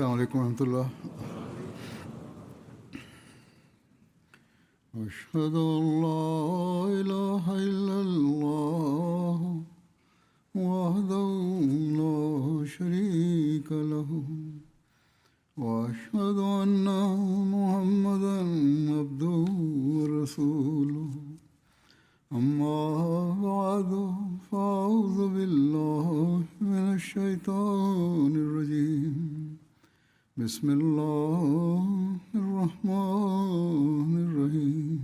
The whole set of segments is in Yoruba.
السلام عليكم ورحمة الله. أشهد أن لا إله إلا الله وحده لا شريك له وأشهد أن محمدا عبده ورسوله أما بعد فأعوذ بالله من الشيطان الرجيم بسم الله الرحمن الرحيم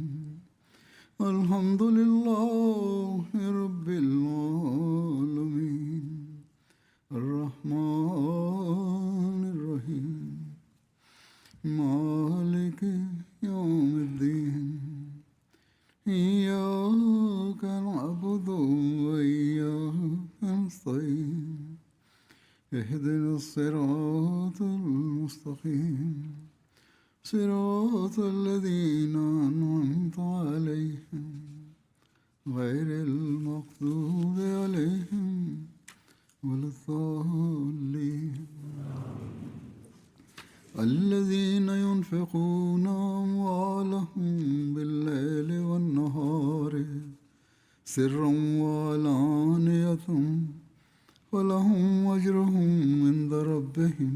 الحمد لله رب العالمين الرحمن الرحيم مالك يوم الدين إياك نعبد وإياك نستعين اهدنا الصراط المستقيم صراط الذين أنعمت عليهم غير المغضوب عليهم ولا الضالين الذين ينفقون أموالهم بالليل والنهار سرا وعلانية ولهم أجرهم عند ربهم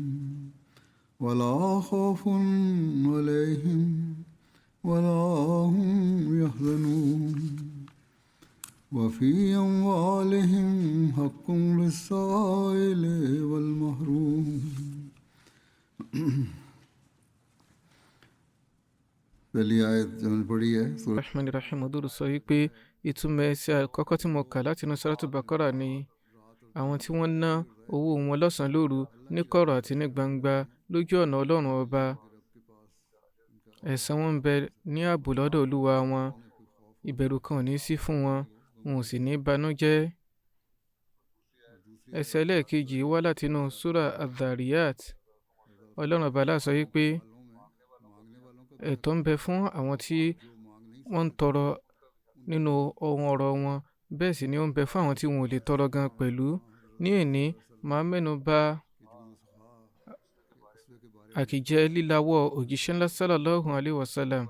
ولا خوف عليهم ولا هم يحزنون وفي أموالهم حق للسائل والمحروم. पहली आयत जो मैंने पढ़ी है Rahman Rahim Oduru sọ wípé ìtumọ̀ ẹsẹ̀ àkọ́kọ́ tí mo kà láti inú Suratu Baqara ni àwọn tí wọ́n ná owó wọn lọ́sàn-án lóru ní kọ̀rọ̀ àti ní gbangba lójú ọ̀nà Ọlọ́run ọba. Ẹ̀san wọn ń bẹ ní ààbò lọ́dọ̀ Olúwa wọn, ìbẹ̀rù kan ò ní sí fún wọn, wọn ò sì ní banújẹ́. Ẹsẹ̀ ẹlẹ́ẹ̀kejì wá láti inú Súrà Adh-Dhariyat. Ọlọ́run ọba lá sọ wípé ẹ̀tọ́ ń bẹ fún àwọn tí wọ́n ń tọrọ nínú ohun ọ̀rọ̀ wọn, bẹ́ẹ̀ sì ni ó ń bẹ fún àwọn tí wọn ò lè tọrọ gan pẹ̀lú. Ní òní màá mẹ́nu bà àkìjẹ líláwọ́ òjíṣẹ́ ńlá sallallahu alaihi wasallam.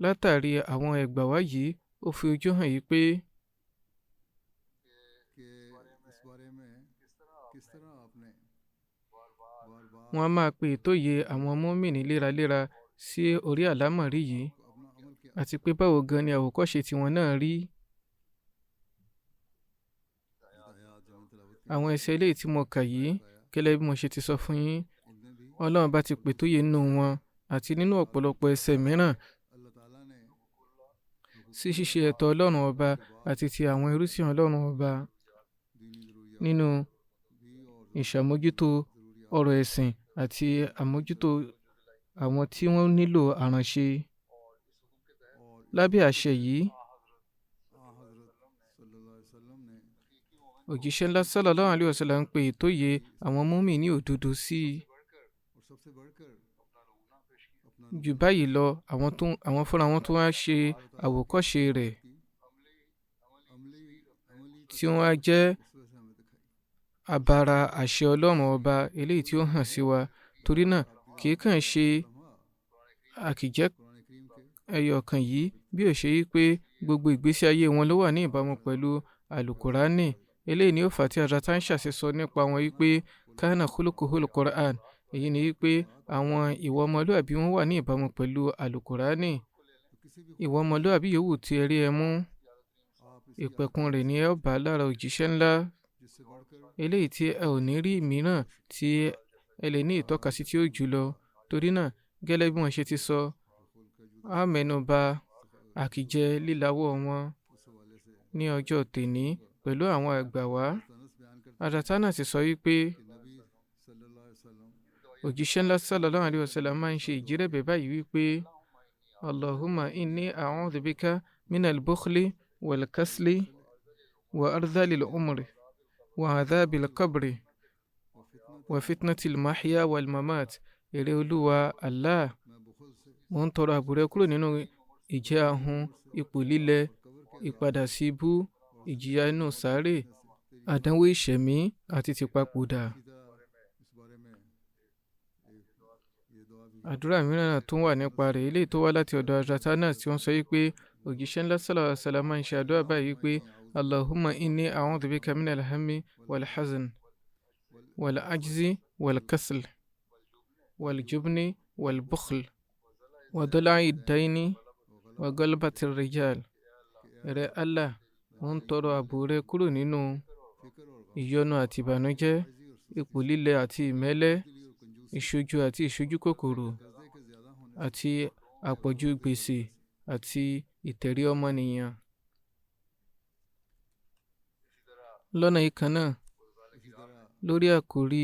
Látàrí àwọn ẹgbàá yìí ó fi ojú hàn yìí pé wọ́n á máa pe ìtóye àwọn mùmínì léraléra sí orí àlámọ̀rí yìí àti pé báwo gan ni àwòkọ́ṣe tiwọn náà rí. Àwọn ẹsẹ̀ eléyìí tí mo kà yìí gẹ́lẹ́ bí mo ṣe ti sọ fún yín, Ọlọ́run bá ti pè tóye nínú wọn àti nínú ọ̀pọ̀lọpọ̀ ẹsẹ̀ mìíràn sí ṣíṣe ẹ̀tọ́ Ọlọ́run ọba àti ti àwọn ẹrúsìn Ọlọ́run ọba nínú ìṣàmójútó ọ̀rọ̀ ẹ̀sìn àti àmójútó àwọn tí wọ́n nílò àránṣe. Lábẹ́ àṣẹ yìí, òjíṣẹ́ ńlá sallallahu alaihi wasallam ń pe ìtóye àwọn mùmínì òdodo sí i. Jù báyìí lọ, àwọn fúnra wọn tó wá ṣe àwòkọ́ṣe rẹ̀ tí wọ́n á jẹ́ àbàrà àṣẹ Ọlọ́run ọba eléyìí tí ó hàn sí wa. Torí náà kì í kàn ṣe àkìjẹ́ ẹyọ kan yìí bí ó ṣe yí pé gbogbo ìgbésí ayé wọn ló wà ní ìbámu pẹ̀lú àlùkùránì. Eléyìí ni ó fà á tí Hazrat Aisha ṣe sọ nípa wọn wípé kana khuluquhul Qur'an. Èyí ni wípé àwọn ìwà ọmọlúàbí wọn wà ní ìbámu pẹ̀lú àlùkùránì. Ìwà ọmọlúàbí yòówù tí ẹ rí ẹ mú, ìpẹ̀kun rẹ̀ ni ẹ ó bá lára òjíṣẹ́ ńlá. Eléyìí tí ẹ ò ní rí mìíràn tí ẹ lè ní ìtọ́kasí tí ó jùlọ. Torí náà gẹ́lẹ́ bí wọ́n ṣe ti sọ, a mẹ́nu bà àkìjẹ líláwọ́ wọn ní ọjọ́ tèní pẹ̀lú àwọn àgbà wá. Àdàtánà sì sọ wípé òjíṣẹ́ ńlá sallallahu alaihi wasallam máa ń ṣe ìjírẹ̀bẹ̀ báyìí wípé Allahumma inni a'udhu bika minal bukhli wal kasli wa ardhalil umri wa adhabil qabri wa fitnatil mahya wal mamat. Èrè Olúwa Allah, mo ń tọrọ àbúrẹ́ kúrò nínú ìjẹ́ ahun, ipò lílẹ̀, ìpadà sí ibú, ìjìyà inú sàárè, àdánwò ìṣẹ̀mí àti tìpapòdà. àdúrà mìíràn náà tún wà nípa rẹ̀ eléyìí tó wá láti ọ̀dọ̀ Hazrat Anas tí wọ́n sọ wípé òjíṣẹ́ ńlá sallallahu alaihi wasallam máa ń ṣe àdúrà báyìí wípé Allahumma inni a'udhu bika min al-hammi wal-hazn wal-ajzi wal-kasl wal-jubni wal-bukhl wa dala'i ad-dayni wa galbati ar-rijal. Rẹ̀ Allah, mo ń tọrọ ààbò rẹ kúrò nínú ìyọnu àti ìbànújẹ́, ipò líle àti ìmẹ́lẹ́, ìṣojú àti ìṣojú kòkòrò, àti àpọ̀jù gbèsè àti ìtẹ̀rí ọmọnìyàn. Lọ́nà yìí kan náà, lórí àkòrí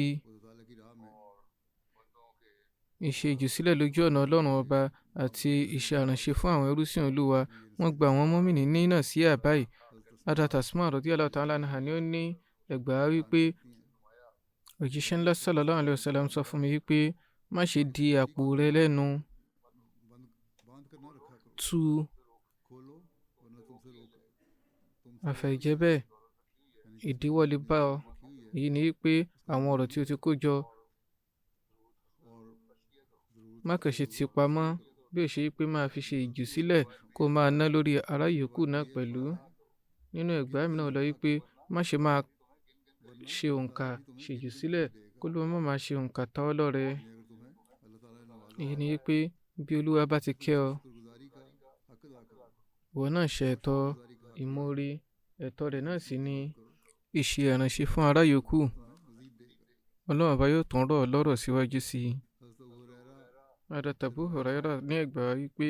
ìṣe ìjùsílẹ̀ lójú ọ̀nà Ọlọ́run ọba àti ìṣe àránṣe fún àwọn ẹrúsìn Olúwa, wọ́n gba àwọn mùmínì ní nàsíhà báyìí. Hazrat Asma radiyallahu ta'ala anha ni ó ní ẹgbàá wípé òjíṣẹ́ ńlá sallallahu alaihi wasallam sọ fún mi wípé má ṣe di àpò rẹ lẹ́nu tú, àfẹ̀jẹ́ bẹ́ẹ̀ ìdíwọ́ lè bá ọ. Èyí ni wípé àwọn ọ̀rọ̀ tí o ti kó jọ má kàn ṣe ti pamọ́, bí ó ṣe wípé máa fi ṣe ìjùsílẹ̀ kó máa ná lórí ará yòókù náà pẹ̀lú. Nínú ẹgbàá mi náà lọ wípé má ṣe máa ṣe òǹkà ṣe ìjùsílẹ̀ kó ló má máa ṣe òǹkà ta ọ́ lọ́rẹ. Èyí ni wípé bí Olúwa bá ti kẹ́ ọ, ìwọ náà ṣe ẹ̀tọ́ ìmoore, ẹ̀tọ́ rẹ̀ náà sì ni ìṣe àránṣe fún ará yòókù. Ọlọ́run ọba yóò tún rọ̀ ọ́ lọ́rọ̀ síwájú sí i. Hazrat Abu Hurairah ní ẹgbàá wípé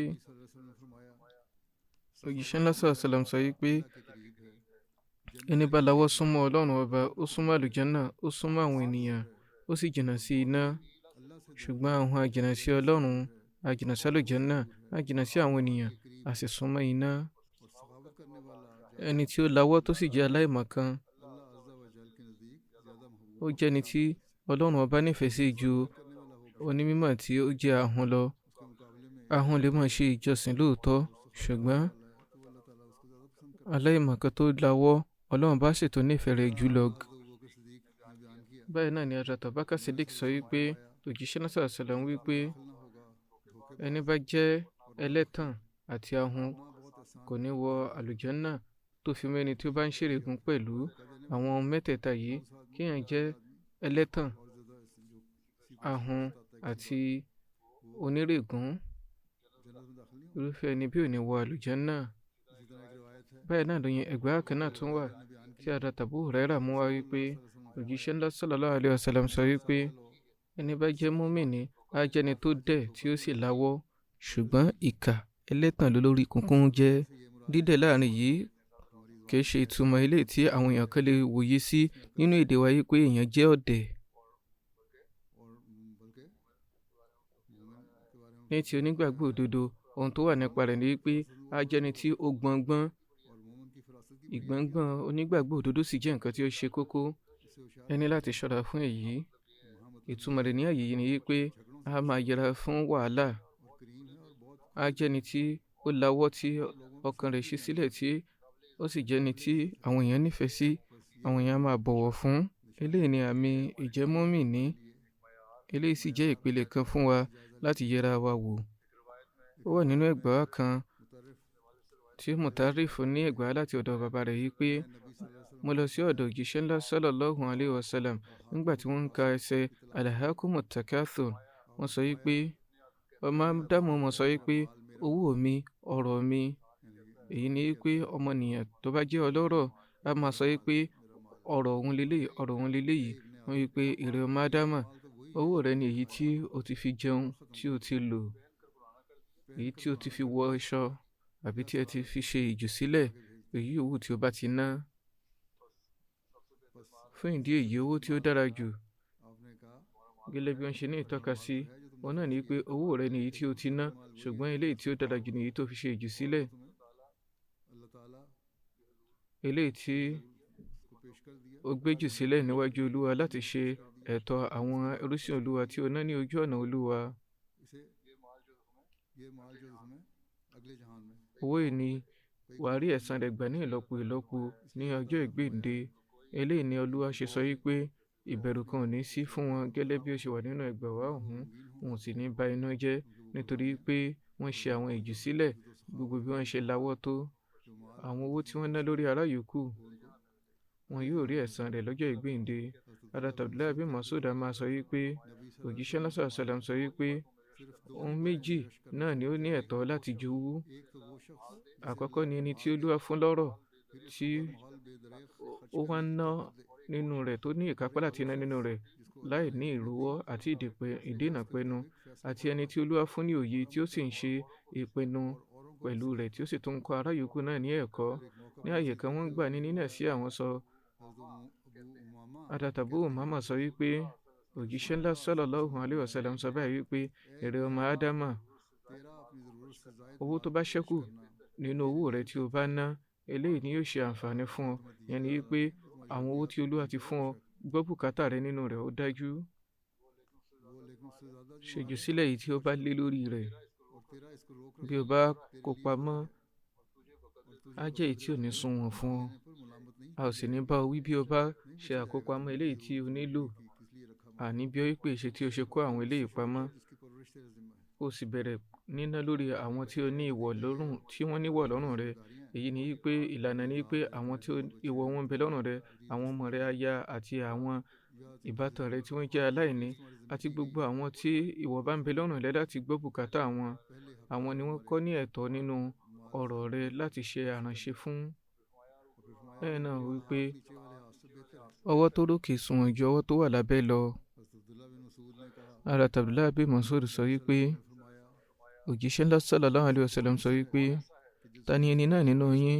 òjíṣẹ́ ńlá sallallahu alaihi wasallam sọ wípé ẹni bá lawọ́ súnmọ́ Ọlọ́run ọba, ó súnmọ́ àlùjánnà, ó súnmọ́ àwọn ènìyàn, ó sì jìnnà sí iná. Ṣùgbọ́n àwọn àjìnnà sí Ọlọ́run, àjìnnà sí àlùjánnà, àjìnnà sí àwọn ènìyàn, a sì súnmọ́ iná. Ẹni tí ó lawọ́ tó sì jẹ́ aláìmọ̀kan, ó jẹ́ ẹni tí Ọlọ́run ọba nífẹ̀ẹ́ sí ju onímímọ̀ tí ó jẹ́ ahun lọ. Ahun lè máa ṣe ìjọsìn lóòótọ́, ṣùgbọ́n aláìmọ̀kan tó lawọ́, Ọlọ́run bá ṣètò nífẹ̀ẹ́ rẹ̀ jùlọ. Báyìí náà ni Hazrat Abubakar Siddiq sọ wípé òjíṣẹ́ náà sallallahu alaihi wasallam wípé ẹni bá jẹ́ ẹlẹ́tàn àti ahun kò ní wọ àlùjánnà, tó fi mẹ́ni tí ó bá ń ṣèrègùn pẹ̀lú àwọn mẹ́tẹ̀ẹ̀ta yìí, kéèyàn jẹ́ ẹlẹ́tàn, ahun àti onírègùn, irúfẹ́ ẹni bí ò ní wọ àlùjánnà. Báyìí náà lóyin ẹgbàá kan náà tún wà tí Hazrat Abu Hurairah mú wá wípé òjíṣẹ́ ńlá sallallahu alaihi wasallam sọ wípé ẹni bá jẹ́ mùmínì á jẹ́ ẹni tó dẹ̀ tí ó sì láwọ́, ṣùgbọ́n ìkà ẹlẹ́tàn lórí kunkun jẹ́. Dídẹ̀ láàrin yìí kìí ṣe ìtumọ̀ ilé tí àwọn èèyàn kan lè wòye sí nínú èdè wa yìí pé èèyàn jẹ́ ọ̀dẹ̀. Ní ti onígbàgbọ́ òdodo, ohun tó wà nípa rẹ̀ ni wípé á jẹ́ ẹni tí ó gbọ̀ngbọ́n. Ìgbọ̀ngbọ́n onígbàgbọ́ òdodo sì jẹ́ nǹkan tí ó ṣe kókó. Ẹni láti ṣọ́ra fún èyí. Ìtumọ̀ rẹ̀ ní àyè yìí ni wípé a máa yẹra fún wàhálà. Á jẹ́ ẹni tí ó lawọ́, tí ọkàn rẹ̀ ṣí sílẹ̀, tí ó sì jẹ́ ẹni tí àwọn èèyàn nífẹ̀ẹ́ sí, àwọn èèyàn máa bọ̀wọ̀ fún. Eléyìí ni àmì ìjẹ́ mùmínì. Eléyìí sì jẹ́ ìpele kan fún wa láti yẹra wa wò. Ó wà nínú ẹgbàá kan tí Mutarrif ní ẹgbàá láti ọ̀dọ̀ bàbá rẹ̀ yìí pé mo lọ sí ọ̀dọ̀ òjíṣẹ́ ńlá sallallahu alaihi wasallam nígbà tí wọ́n ń ka ẹsẹ̀ alhakumut takathur. Wọ́n sọ wípé ọmọ Ádámù mọ̀ sọ wípé owó mi, ọrọ̀ mi. Èyí ni wípé ọmọnìyàn tó bá jẹ́ ọlọ́rọ̀ á máa sọ wípé ọrọ̀ òun leléyìí, ọrọ̀ òun leléyìí. Wọ́n wípé ìrẹ̀ ọmọ Ádámà, owó rẹ ni èyí tí o ti fi jẹun, tí o ti lò, èyí tí o ti fi wọ aṣọ, àbí tí ẹ ti fi ṣe ìjùsílẹ̀, èyí owó tí o bá ti ná. Fún ìdí èyí, owó tí ó dára jù, gẹ́lẹ́ bí wọ́n ṣe ní ìtọ́ka sí, wọn náà ní pé owó rẹ ni èyí tí o ti ná, ṣùgbọ́n eléyìí tí ó dára jù ni èyí tó fi ṣe ìjùsílẹ̀. Eléyìí tí ó gbé jù sílẹ̀ níwájú Olúwa láti ṣe ẹ̀tọ́ àwọn ẹrúsìn Olúwa tí ó ná ní ojú ọ̀nà Olúwa. Owó yìí ni wàá rí ẹ̀san rẹ̀ gbà ní ìlọ́po ìlọ́po ní ọjọ́ ìgbéǹde. Eléyìí ni Olúwa ṣe sọ wípé ìbẹ̀rù kan ò ní sí fún wọn gẹ́lẹ́ bí ó ṣe wà nínú ẹgbà wá ọ̀hún, wọn ò sì ní ba iná jẹ́ nítorí pé wọ́n ṣe àwọn ìjùsílẹ̀ gbogbo bí wọ́n ṣe lawọ́ tó. Àwọn owó tí wọ́n ná lórí ará yòókù wọn yóò rí ẹ̀san rẹ̀ lọ́jọ́ ìgbéǹde. Hadrat Abdullah bin Mas'ud máa sọ wípé òjíṣẹ́ náà sallallahu alaihi wasallam sọ wípé ohun méjì náà ni ó ní ẹ̀tọ́ láti jowú. Àkọ́kọ́ ni ẹni tí Olúwa fún lọ́rọ̀ tí ó wá ń ná nínú rẹ̀, tó ní ìkápá láti ná nínú rẹ̀ láì ní ìrúwọ́ àti ìdènàpẹnu, àti ẹni tí Olúwa fún ní òye tí ó sì ń ṣe ìpinnu pẹ̀lú rẹ̀, tí ó sì tún ń kọ́ ará yòókù náà ní ẹ̀kọ́. Ní àyè kan wọ́n gbà ní nínà sí àwọn sọ. Hadrat Abu Umama sọ wípé òjíṣẹ́ ńlá sallallahu alaihi wasallam sọ báyìí wípé èrè ọmọ Ádámà, owó tó bá ṣẹ́kù nínú owó rẹ̀ tí o bá ná, eléyìí ni yóò ṣe àǹfààní fún ọ. Ìyẹn ni wípé àwọn owó tí Olúwa ti fún ọ, gbọ́ bùkátà rẹ nínú rẹ̀ ó dájú. Ṣèjú sílẹ̀ yìí tí ó bá lé lórí rẹ̀, bí o bá kó pamọ́, á jẹ́ èyí tí ò ní sunwọ̀n fún ọ. A ò sì ní bá ọ wí bí o bá ṣe àkópamọ́ eléyìí tí o nílò, àní bí ó wípé ṣe tí o ṣe kó àwọn eléyìí pamọ́. Ó sì bẹ̀rẹ̀ níná lórí àwọn tí ó ní ìwọ̀ lọ́rùn, tí wọ́n ní ìwọ̀ lọ́rùn rẹ. Èyí ni wípé ìlànà ni wípé àwọn tí ìwọ̀ wọn bẹ lọ́rùn rẹ, àwọn ọmọ rẹ aya àti àwọn ìbátan rẹ tí wọ́n jẹ́ aláìní, àti gbogbo àwọn tí ìwọ̀ bá ń bẹ lọ́rùn rẹ láti gbọ́ bùkátà wọn. Àwọn ni wọ́n kọ́ ní ẹ̀tọ́ nínú ọ̀rọ̀ rẹ láti ṣe àránṣe fún. Bẹ́ẹ̀ náà wípé ọwọ́ tó lókè sunwọ̀n ju ọwọ́ tó wà lábẹ́ lọ. Hadrat Abdullah bin Mas'ud sọ wípé òjíṣẹ́ ńlá sallallahu alaihi wasallam sọ wípé ta ni ẹni náà nínú yín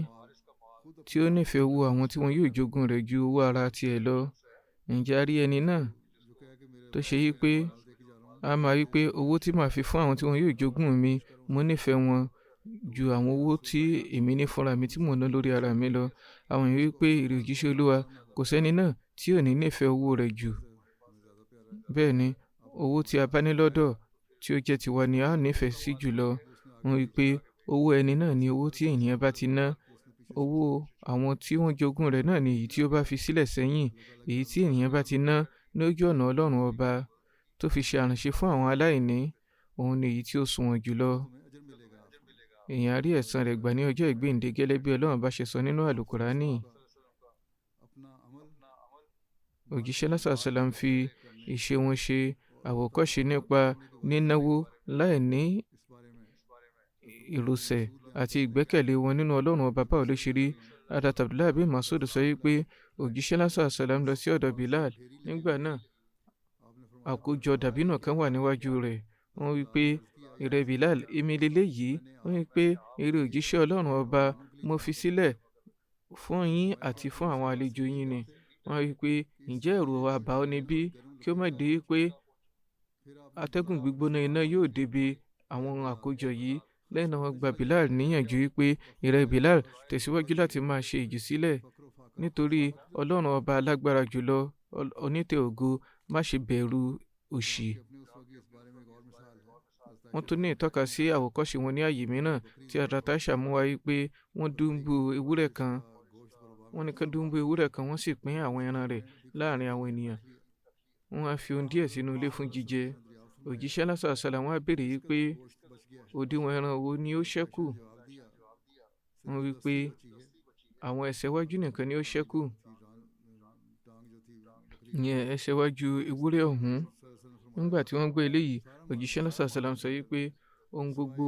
tí ó nífẹ̀ẹ́ owó àwọn tí wọn yóò jogún rẹ̀ ju owó ara tiẹ̀ lọ? Ǹjẹ́ a rí ẹni náà tó ṣe wípé a máa wípé owó tí màá fi fún àwọn tí wọn yóò jogún mi, mo nífẹ̀ẹ́ wọn ju àwọn owó tí èmi ní fúnra mi tí mò ń ná lórí ara mi lọ. Àwọn èèyàn wípé ìrè òjíṣẹ́ Olúwa, kò sẹ́ni náà tí ò ní nífẹ̀ẹ́ owó rẹ̀ jù. Bẹ́ẹ̀ ni owó tí a bá ní lọ́dọ̀ tí ó jẹ́ tiwa ni a nífẹ̀ẹ́ sí jùlọ. Wọ́n wípé owó ẹni náà ni owó tí ènìyàn bá ti ná. Owó àwọn tí wọ́n jogún rẹ̀ náà ni èyí tí ó bá fi sílẹ̀ sẹ́yìn, èyí tí ènìyàn bá ti ná ní ojú ọ̀nà Ọlọ́run ọba tó fi ṣe àránṣe fún àwọn aláìní, òun ni èyí tí ó sunwọ̀n jùlọ. Èèyàn á rí ẹ̀san rẹ̀ gbà ní ọjọ́ ìgbéǹde gẹ́lẹ́ bí Ọlọ́run bá ṣe sọ nínú àlùkùránì. Òjíṣẹ́ náà sallallahu alaihi wasallam fi ìṣe wọn ṣe àwòkọ́ṣe nípa nínáwó láì ní ìrọ̀sẹ̀ àti ìgbẹ́kẹ̀lé wọn nínú Ọlọ́run ọba báwo ló ṣe rí. Hadrat Abdullah bin Mas'ud sọ wípé òjíṣẹ́ náà sallallahu alaihi wasallam lọ sí ọ̀dọ̀ Bilal. Nígbà náà àkójọ dàbínù kan wà níwájú rẹ̀. Wọ́n wípé ìrẹ Bilal, èmi leléyìí. Wọ́n wípé ìrẹ òjíṣẹ́ Ọlọ́run ọba, mo fi sílẹ̀ fún yín àti fún àwọn àlejò yín ni. Wọ́n wípé ǹjẹ́ ẹ̀rù wa bà ọ́ ni bí kí ó má dé pé atẹ́gùn gbígbóná iná yóò débi àwọn àkójọ yìí? Lẹ́yìn náà wọ́n gba Bilal níyànjú wípé ìrẹ Bilal, tẹ̀síwájú láti máa ṣe ìjùsílẹ̀ nítorí Ọlọ́run ọba alágbára jùlọ, onítẹ̀ ògo, má ṣe bẹ̀rù òṣì. Wọ́n tún ní ìtọ́ka sí àwòkọ́ṣe wọn ní àyè mìíràn tí Hadrat Aisha mú wá wípé wọ́n dùnbù ewúrẹ́ kan. Wọ́n ní ká dùnbù ewúrẹ́ kan, wọ́n sì pín àwọn ẹran rẹ̀ láàrin àwọn ènìyàn. Wọ́n á fi ohun díẹ̀ sínú ilé fún jíjẹ. Òjíṣẹ́ náà sallallahu alaihi wasallam wá béèrè wípé òdiwọ̀n ẹran wo ni ó ṣẹ́kù? Wọ́n wípé àwọn ẹsẹ̀ wájú nìkan ni ó ṣẹ́kù. Ìyẹn ẹsẹ̀ wájú ewúrẹ́ ọ̀hún. Nígbà tí wọ́n gbọ́ eléyìí, òjíṣẹ́ náà sallallahu alaihi wasallam sọ wípé ohun gbogbo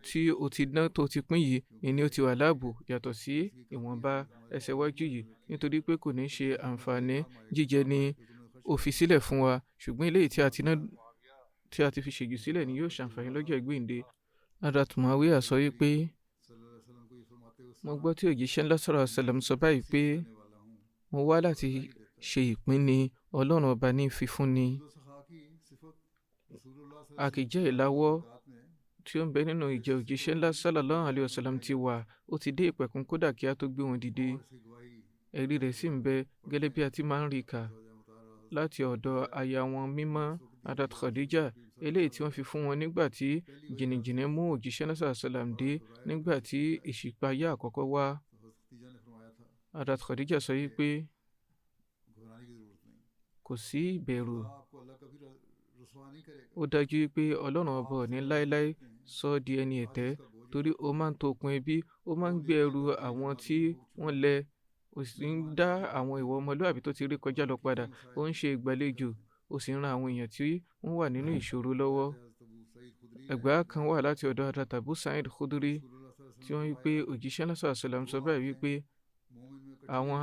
tí o ti ná tó ti pín yìí ni ó ti wà láàbò yàtọ̀ sí ìwọ̀nba ẹsẹ̀ wájú yìí, nítorí pé kò ní ṣe àǹfààní jíjẹ ni ó fi sílẹ̀ fún wa, ṣùgbọ́n eléyìí tí a ti fi ṣèjù sílẹ̀ ni yóò ṣàǹfààní lọ́jọ́ ìgbéǹde. Hadrat Muawiya sọ wípé mo gbọ́ tí òjíṣẹ́ ńlá sallallahu alaihi wasallam sọ báyìí pé mo wá láti ṣe ìpínni, Ọlọ́run ọba ní fífúnni. A kì í jẹ́ ìláwọ́ tí ó ń bẹ nínú ìjẹ òjíṣẹ́ ńlá sallallahu alaihi wasallam ti wà, ó ti dé ìpẹ̀kun kódà kí a tó gbé wọn dìde. Ẹ̀rí rẹ̀ sì ń bẹ gẹ́lẹ́ bí a ti máa ń rí kà láti ọ̀dọ̀ aya wọn mímọ́ Hadrat Khadija, eléyìí tí wọ́n fi fún wọn nígbà tí jìnnìjìnnì mú òjíṣẹ́ náà sallallahu alaihi wasallam dé nígbà tí ìṣípayá àkọ́kọ́ wá. Hadrat Khadija sọ wípé kò kò sí ìbẹ̀rù. आपको अल्लाह कभी रुसवा नहीं करेगा। ó dájú pé ọlọ́run ọba ò ní láéláé sọ ọ́ di ẹni ẹ̀tẹ́, torí ó máa ń tokun ẹbí, ó máa ń gbé ẹrù àwọn tí wọ́n lẹ, ó sì ń dá àwọn ìwà ọmọlúwàbí tó ti rí kọjá lọ padà, ó ń ṣe ìgbàlejò, ó sì ń ran àwọn èèyàn tí wọ́n wà nínú ìṣòro lọ́wọ́. ẹgbàá kan wà láti ọ̀dọ̀ Hazrat Abu Sa'id Khudri tí wọ́n wí pé òjíṣẹ́ náà sallallahu alaihi wasallam sọ báyìí wípé àwọn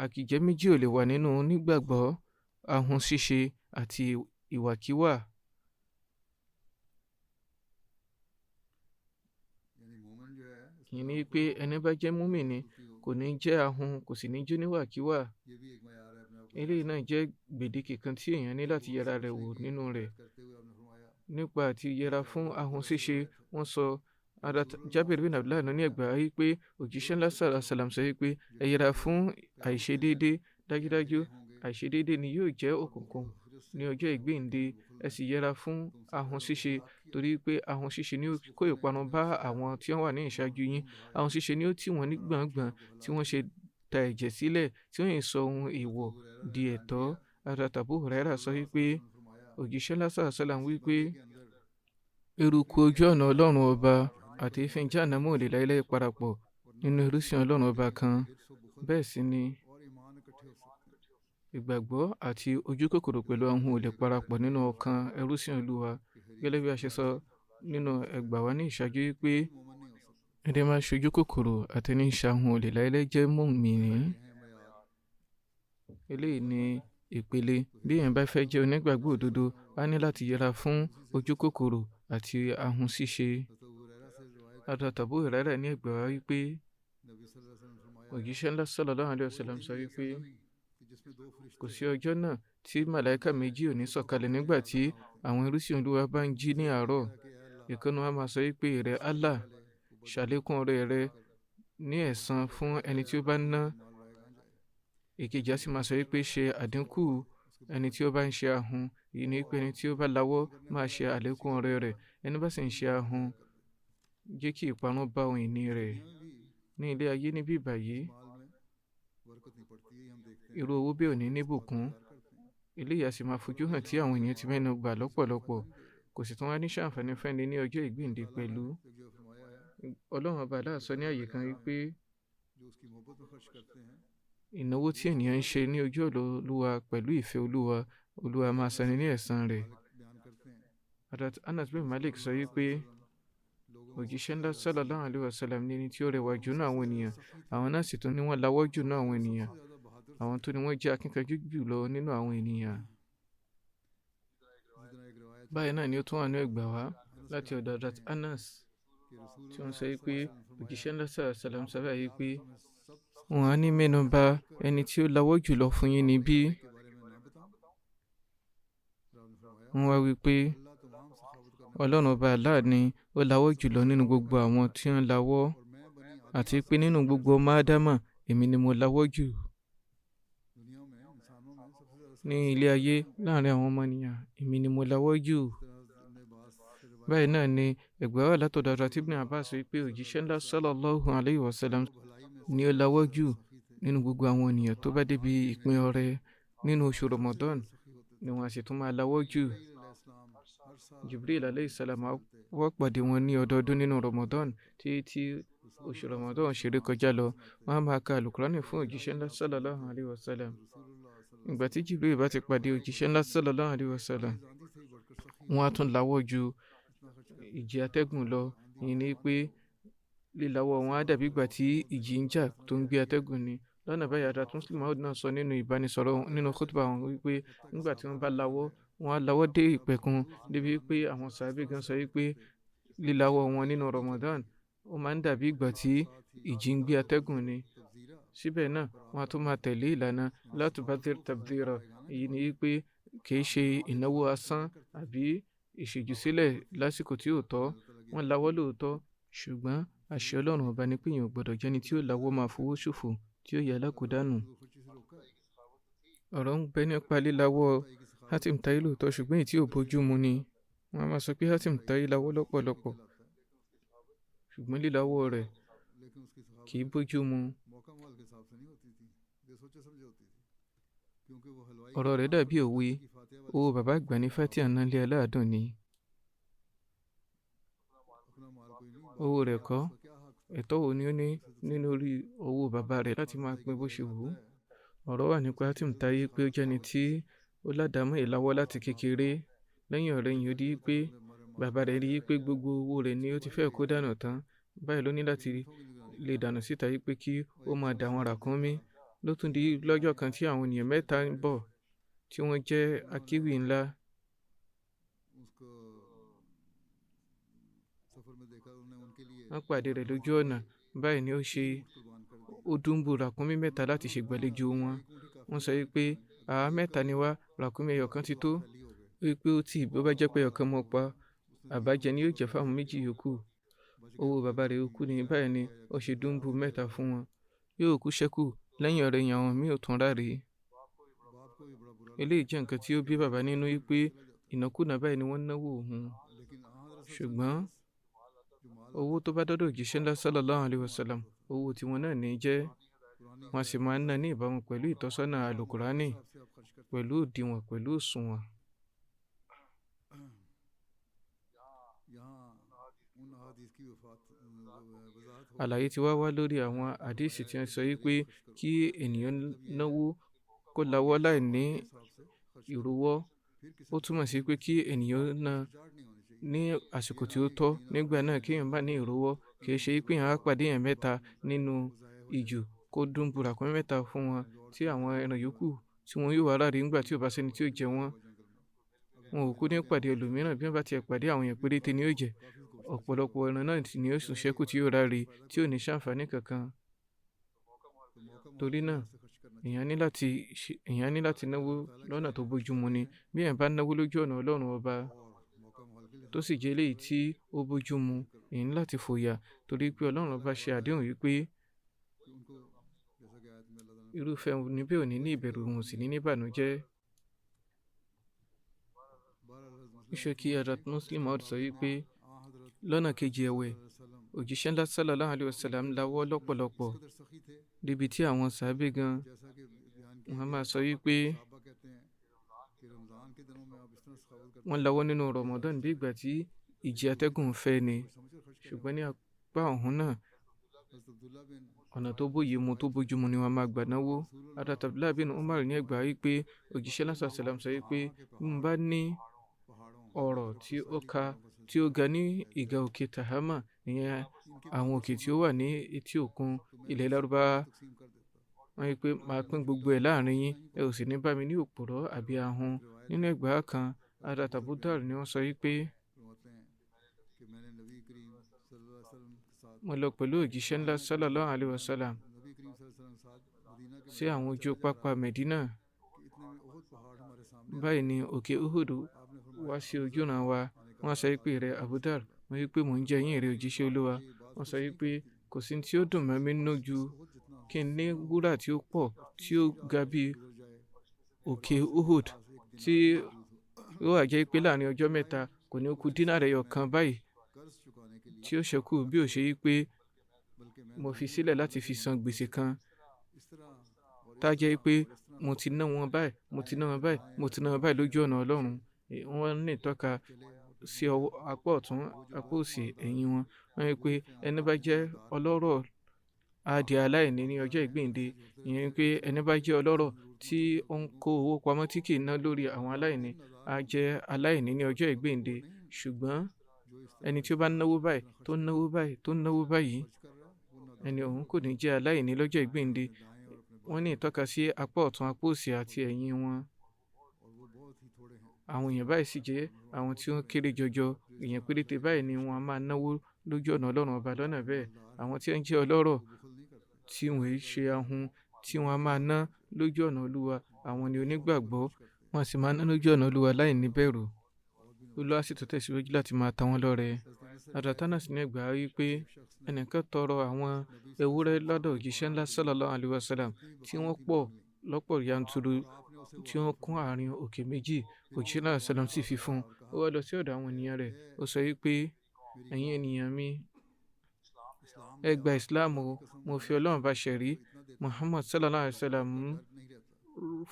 àkìjẹ́ méjì ò lè wà nínú onígbàgbọ́: ahun ṣíṣe àti ìwàkiwà. ìyẹn ni pé ẹni bá jẹ́ múmìnì kò ní jẹ́ ahun, kò sì ní jó níwàkiwà. eléyìí náà jẹ́ gbèdéke kan tí èèyàn ní láti yẹra rẹ̀ wò nínú rẹ̀. nípa àti yẹra fún ahun ṣíṣe, wọ́n sọ Jabir bin Abdullah ní ẹgbàá yìí pé òjíṣẹ́ ńlá sallallahu alaihi wasallam sọ pé ẹ yẹra fún àìṣedéédé, dájúdájú àìṣedéédé ni yóò jẹ́ òkùnkùn ní ọjọ́ ìgbéǹde. ẹ sì yẹra fún ahun ṣíṣe, torí pé ahun ṣíṣe ni ó kó ìparun bá àwọn tí wọ́n wà ní ìṣáájú yín. ahun ṣíṣe ni ó tì wọ́n ní gbọ̀ngbọ̀n, tí wọ́n ṣe ta ẹ̀jẹ̀ sílẹ̀, tí wọ́n yìí sọ ohun èèwọ̀ di ẹ̀tọ́. Hazrat Abu Hurairah sọ wípé òjíṣẹ́ ńlá sallallahu alaihi wasallam wípé eruku ojú ọ̀nà ọlọ́run ọba àti èéfín Jáhánámù ò lè láéláé parapọ̀ nínú irúsìn ọlọ́run ọba kan. bẹ́ẹ̀ sì ni ìgbàgbọ́ àti ojú kòkòrò pẹ̀lú ahun ò lè parapọ̀ nínú ọkàn ẹrúsìn Olúwa. gẹ́gẹ́ bí a ṣe sọ nínú ẹgbàá wa ní ìṣáájú wípé ẹni máa ṣojú kòkòrò àti ní ṣahun ò lè láéláé jẹ́ mùmínì. eléyìí ni ìpele. bí èèyàn bá fẹ́ jẹ́ onígbàgbọ́ òdodo, á ní láti yẹra fún ojú kòkòrò àti ahun ṣíṣe. Hazrat Abu Hurairah ní ẹgbàá wa wípé òjíṣẹ́ ńlá sallallahu alaihi wasallam sọ wípé kò sí ọjọ́ náà tí màláíkà méjì ò ní sọ̀kalẹ̀ nígbà tí àwọn ẹrúsìn Olúwa bá ń jí ní àárọ̀. ìkànnì wa máa sọ wípé ìrẹ́ Allah, ṣàlékún ọrẹ rẹ ní ẹ̀san fún ẹni tí ó bá ná. èkejì á sì máa sọ wípé ṣe àdínkù ẹni tí ó bá ń ṣe ahun. èyí ni wípé ẹni tí ó bá lawọ́ máa ṣe àlékún ọrẹ rẹ̀, ẹni bá sì ń ṣe ahun jẹ́ kí ìparun bá ohun ìní rẹ̀. ní ilé ayé níbí báyìí, irú owó bí ò ní níbùkún. eléyìí a sì máa fojú hàn tí àwọn ènìyàn ti mẹ́nu bà lọ́pọ̀lọpọ̀, kò sì tún wá ní ṣàǹfààní fẹ́ni ní ọjọ́ ìgbéǹde pẹ̀lú. ọlọ́run ọba Allah sọ ní àyè kan wípé ìnáwó tí ènìyàn ń ṣe ní ojú ọ̀nà Olúwa pẹ̀lú ìfẹ́ Olúwa, Olúwa máa san ní ẹ̀san rẹ̀. Hazrat Anas bin Malik sọ wípé òjíṣẹ́ ńlá sallallahu alaihi wasallam ní ẹni tí ó rẹwà jù náà àwọn ènìyàn, àwọn náà sì tún ní wọ́n lawọ́ jù náà àwọn ènìyàn, àwọn tó ní wọ́n jẹ́ akínkanjú jù lọ nínú àwọn ènìyàn. báyìí náà ni ó tún wà ní ẹgbàá wá láti ọ̀dọ̀ Hazrat Anas tí wọ́n sọ wípé òjíṣẹ́ ńlá sallallahu alaihi wasallam sọ báyìí pé wọ́n á ní mẹ́nu bà ẹni tí ó lawọ́ jù lọ fún yín níbí. wọ́n wá wípé ọlọ́run ọba Allah ni ó lawọ́ jùlọ nínú gbogbo àwọn tí wọ́n lawọ́, àti pé nínú gbogbo ọmọ Ádámà èmi ni mo lawọ́ jù. ní ilé ayé láàrin àwọn ọmọnìyàn èmi ni mo lawọ́ jù. báyìí náà ni ẹgbàá wà látọ̀dọ̀ Hazrat Ibn Abbas wípé òjíṣẹ́ ńlá sallallahu alaihi wasallam ni ó lawọ́ jù nínú gbogbo àwọn ènìyàn tó bá débi ìpín ọrẹ nínú oṣù Ramadan ni wọ́n á sì tún máa lawọ́ jù. Jibril alayhi salam wá pàdé wọn ní ọdọọdún nínú Ramadan tí oṣù Ramadan ṣeré kọjá lọ. wọ́n á máa ka alukurani fún òjíṣẹ́ ńlá sallallahu alaihi wasallam. ìgbà tí Jibril bá ti pàdé òjíṣẹ́ ńlá sallallahu alaihi wasallam, wọ́n á tún lawọ́ ju ìjì atẹ́gùn lọ. ìyẹn ni pé lílawọ́ wọn á dàbí ìgbà tí ìjì ń jà tó ń gbé atẹ́gùn ni. lọ́nà báyìí Hazrat Muslim Maud náà sọ nínú ìbánisọ̀rọ̀ nínú khutbah wọn wípé nígbà tí wọ́n bá lawọ́, wọ́n á lawọ́ dé ìpẹ̀kun, débi pé àwọn sàábé gan sọ wípé lílawọ́ wọn nínú Ramadan ó máa ń dàbí ìgbà tí ìjì ń gbé atẹ́gùn ni. síbẹ̀ náà wọ́n á tún máa tẹ̀lé ìlànà la tubadhir tabdhira. èyí ni wípé kì í ṣe ìnáwó asán àbí ìṣèjùsílẹ̀ lásìkò tí ò tọ́. wọ́n lawọ́ lóòótọ́, ṣùgbọ́n àṣẹ ọlọ́run ọba ní pé èèyàn ò gbọ́dọ̀ jẹ́ni tí ó lawọ́ máa fowó ṣòfò tí ó yẹ alákòdánù. ọ̀rọ̀ ń bẹ nípa lílawọ́ Hatim Tayi lóòótọ́, ṣùgbọ́n èyí tí ò bójú mu ni. wọ́n á máa sọ pé Hatim Tayi lawọ́ lọ́pọ̀lọpọ̀, ṣùgbọ́n lílawọ́ rẹ̀ kì í bójú mu. ọ̀rọ̀ rẹ̀ dàbí òwe. Owó bàbá àgbà ní Fatiha ná lé aláàdùn ni. Owó rẹ̀ kọ́, ẹ̀tọ́ wo ni ó ní nínú orí owó bàbá rẹ̀ láti máa pín bó ṣe wù ú. Ọ̀rọ̀ wà nípa Hatim Taye pé ó jẹ́ni tí ó ládàámọ́ ìlawọ́ láti kékeré. Lẹ́yìn ọ̀rẹ̀yìn ó di pé bàbá rẹ̀ rí pé gbogbo owó rẹ̀ ni ó ti fẹ́ kó dànù tán. Báyìí ló ní láti lè dànù síta pé kí ó máa dà wọn ràkúnmí. Ló tún di lọ́jọ́ kan tí àwọn ènìyàn mẹ́ta ń bọ̀ tí wọ́n jẹ́ akéwì ńlá. Wọ́n pàdé rẹ̀ lójú ọ̀nà. Báyìí ni ó dùnbù ràkúnmí mẹ́ta láti ṣègbàlejò wọn. Wọ́n sọ pé àwa mẹ́ta ni wá, ràkúnmí ẹyọ̀kan ti tó. Wípé ó tì bó bá jẹ́ pé ẹyọ̀kan mọ́ pa, àbájẹ ni yóò jẹ́ fáwọn méjì yòókù. Owó bàbá rẹ̀ ó kú ni. Báyìí ni ó ṣe dùnbù mẹ́ta fún wọn. Yóò kú ṣẹ́kù. Lẹ́yìn ọ̀rẹ̀yìn àwọn míì ò tún ráre. Eléyìí jẹ́ nǹkan tí ó bí bàbá nínú wípé ìnákúnà báyìí ni wọ́n náwó òun. Ṣùgbọ́n owó tó bá dọ́dọ̀ òjíṣẹ́ ńlá sallallahu alaihi wasallam, owó tiwọn náà ní jẹ́. Wọ́n sì máa ń ná ní ìbámu pẹ̀lú ìtọ́sọ́nà àlùkùránì, pẹ̀lú òdiwọ̀n, pẹ̀lú òṣùwọ̀n. Àlàyé ti wá lórí àwọn àdíìsì tí wọ́n sọ wípé kí ènìyàn náwó kó lawọ́ láì ní ìrówọ́. Ó túmọ̀ sí pé kí ènìyàn ná ní àsìkò tí ó tọ́. Nígbà náà kí èèyàn bá ní ìrówọ́, kì í ṣe pé èèyàn á pàdé èèyàn mẹ́ta nínú ìjù kó dùnbù ràkúnmí mẹ́ta fún wọn tí àwọn ẹran yòókù tí wọn yóò wá ráre nígbà tí ò bá sẹ́ni tí ó jẹ wọ́n. Wọn ò kú ní pàdé ẹlòmíràn. Bí wọ́n bá ti pàdé àwọn èèyàn péréte ni ó jẹ. Ọ̀pọ̀lọpọ̀ ẹran náà ni ó sùn ṣẹ́kù tí yóò ráre tí ò ní ṣàǹfààní kankan. Torí náà èèyàn ní láti náwó lọ́nà tó bójúmu ni. Bí èèyàn bá náwó lójú ọ̀nà Ọlọ́run ọba tó sì jẹ́ eléyìí tí ó bójúmu, èèyàn ní láti fòyà torí pé Ọlọ́run ọba ṣe àdéhùn wípé irúfẹ́ níbẹ̀ ò ní ìbẹ̀rù, òun sì ní ìbànújẹ́. Ìṣókí Hazrat Muslim Maud sọ wípé lọ́nà kejì ẹ̀wẹ̀, òjíṣẹ́ ńlá sallallahu alaihi wasallam lawọ́ lọ́pọ̀lọpọ̀ débi tí àwọn sàábé gan wọ́n máa sọ wípé wọ́n lawọ́ nínú Ramadan bí ìgbà tí ìjì atẹ́gùn fẹ́ ni. Ṣùgbọ́n ní apá ọ̀hún náà, ọ̀nà tó bójúmu ni wọ́n máa gbà náwó. Hazrat Abdullah bin Umar ní ẹgbàá wípé òjíṣẹ́ ńlá sallallahu alaihi wasallam sọ wípé bí mo bá ní ọ̀rọ̀ tí ó ga ní ìgà òkè Tahama, ìyẹn àwọn òkè tí ó wà ní etí òkun ilẹ̀ Lárúbáwá, wọ́n wípé máa pín gbogbo ẹ̀ láàrin yín, ẹ ò sì ní bá mi ní òpùrọ́ àbí ahun. Nínú ẹgbàá kan, Hazrat Abu Dhar ni wọ́n sọ wípé mo lọ pẹ̀lú òjíṣẹ́ ńlá sallallahu alaihi wasallam sí àwọn ojú pápá Medina. Báyìí ni òkè Uhud wá sí ojúran wa. Wọ́n sọ wípé rẹ̀ Abu Dhar, wọ́n wípé mò ń jẹ yín rẹ̀ òjíṣẹ́ Olúwa. Wọ́n sọ wípé kò sí tí ó dùn mọ́ mi nínú ju kí n ní wúrà tí ó pọ̀ tí ó ga bí òkè Uhud tí ó wà jẹ́ pé láàrin ọjọ́ mẹ́ta kò ní kù dínárì ẹyọ̀kan báyìí tí ó ṣẹ́kù, bí ó ṣe wípé mo fi sílẹ̀ láti fi san gbèsè kan tá jẹ́ pé mo ti ná wọn báyìí lójú ọ̀nà Ọlọ́run. Wọ́n ní ìtọ́ka sí apá ọ̀tún, apá òsì, ẹ̀yìn wọn. Wọ́n wí pé ẹni bá jẹ́ ọlọ́rọ̀ á di aláìní ní ọjọ́ ìgbéǹde. Ìyẹn pé ẹni bá jẹ́ ọlọ́rọ̀ tí ó ń kó owó pamọ́ tí kì í ná lórí àwọn aláìní á jẹ́ aláìní ní ọjọ́ ìgbéǹde. Ṣùgbọ́n ẹni tí ó bá náwó báyìí ẹni òun kò ní jẹ́ aláìní lọ́jọ́ ìgbéǹde. Wọ́n ní ìtọ́ka sí apá ọ̀tún, apá òsì àti ẹ̀yìn wọn. Àwọn èèyàn báyìí sì jẹ́ àwọn tí wọ́n kéré jọjọ. Èèyàn péréte báyìí ni wọ́n máa náwó lójú ọ̀nà Ọlọ́run ọba lọ́nà bẹ́ẹ̀. Àwọn tí wọ́n jẹ́ ọlọ́rọ̀ tí wọ́n ṣe ahun tí wọ́n máa ná lójú ọ̀nà Olúwa, àwọn ni onígbàgbọ́. Wọ́n sì máa ná lójú ọ̀nà Olúwa láì ní bẹ̀rù. Olúwa sì tún tẹ̀síwájú láti máa ta wọ́n lọ́rẹ. Hazrat Anas ní ẹgbàá wípé ẹnìkan tọrọ àwọn ewúrẹ́ lọ́dọ̀ òjíṣẹ́ ńlá sallallahu alaihi wasallam tí wọ́n pọ̀ lọ́pọ̀ yanturu tí wọ́n kún àárín òkè méjì. Òjíṣẹ́ ńlá sallam sì fi fún un. Ó wá lọ sí ọ̀dọ̀ àwọn ènìyàn rẹ̀. Ó sọ wípé ẹ̀yin ènìyàn mi, ẹ gba ìsìláàmù o. Mo fi Ọlọ́run bá ṣẹ̀rí. Muhammad sallallahu alaihi wasallam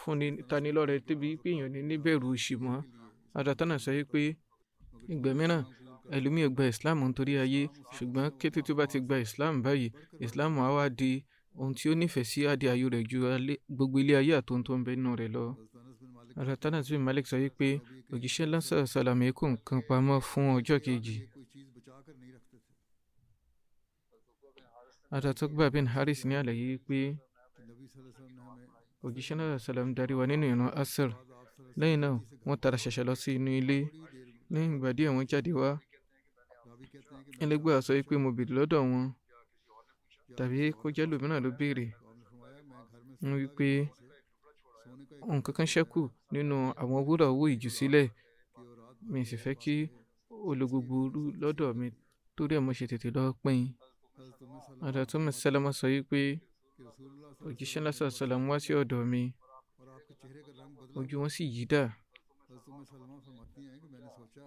fúnni tanilọ́rẹ débi pé èèyàn ní níbẹ̀rù òṣì mọ́. Adatana sọ pé ìgbà mìíràn ẹlòmíì gba Islam nítorí ayé, ṣùgbọ́n kété tó bá ti gba Islam báyìí, Islam á wá di ohun tí ó nífẹ̀ẹ́ sí adé ayọ̀ rẹ̀ ju gbogbo ilé ayé àtòhun tó ń bẹ nínú rẹ̀ lọ. Adatana bin Malik sọ pé òjíṣẹ́ lásà sàlámì kò nǹkan pamọ́ fún ọjọ́ kejì. Adatokba bin Haris ní àlàyé pé òjíṣẹ́ náà sàlám darí wa nínú ìran asr. Lẹ́yìn náà wọ́n tara ṣẹ̀ṣẹ̀ lọ sí inú ilé. Lẹ́yìn ìgbà díẹ̀ wọ́n jáde wá. Ẹlẹgbẹ́ sọ pé mo béèrè lọ́dọ̀ wọn, tàbí kó jẹ́ lòmíràn ló béèrè. Wọ́n wí pé nǹkan kan ṣẹ́kù nínú àwọn wúrà owó ìjùsílẹ̀, mi sì fẹ́ kí olùgbogbo rú lọ́dọ̀ mi, torí ẹ̀ mo ṣe tètè lọ pín. Adatuma Salama sọ pé òjíṣẹ́ lásà sàlám wá sí ọ̀dọ̀ mi, ojú wọn sì yí dà.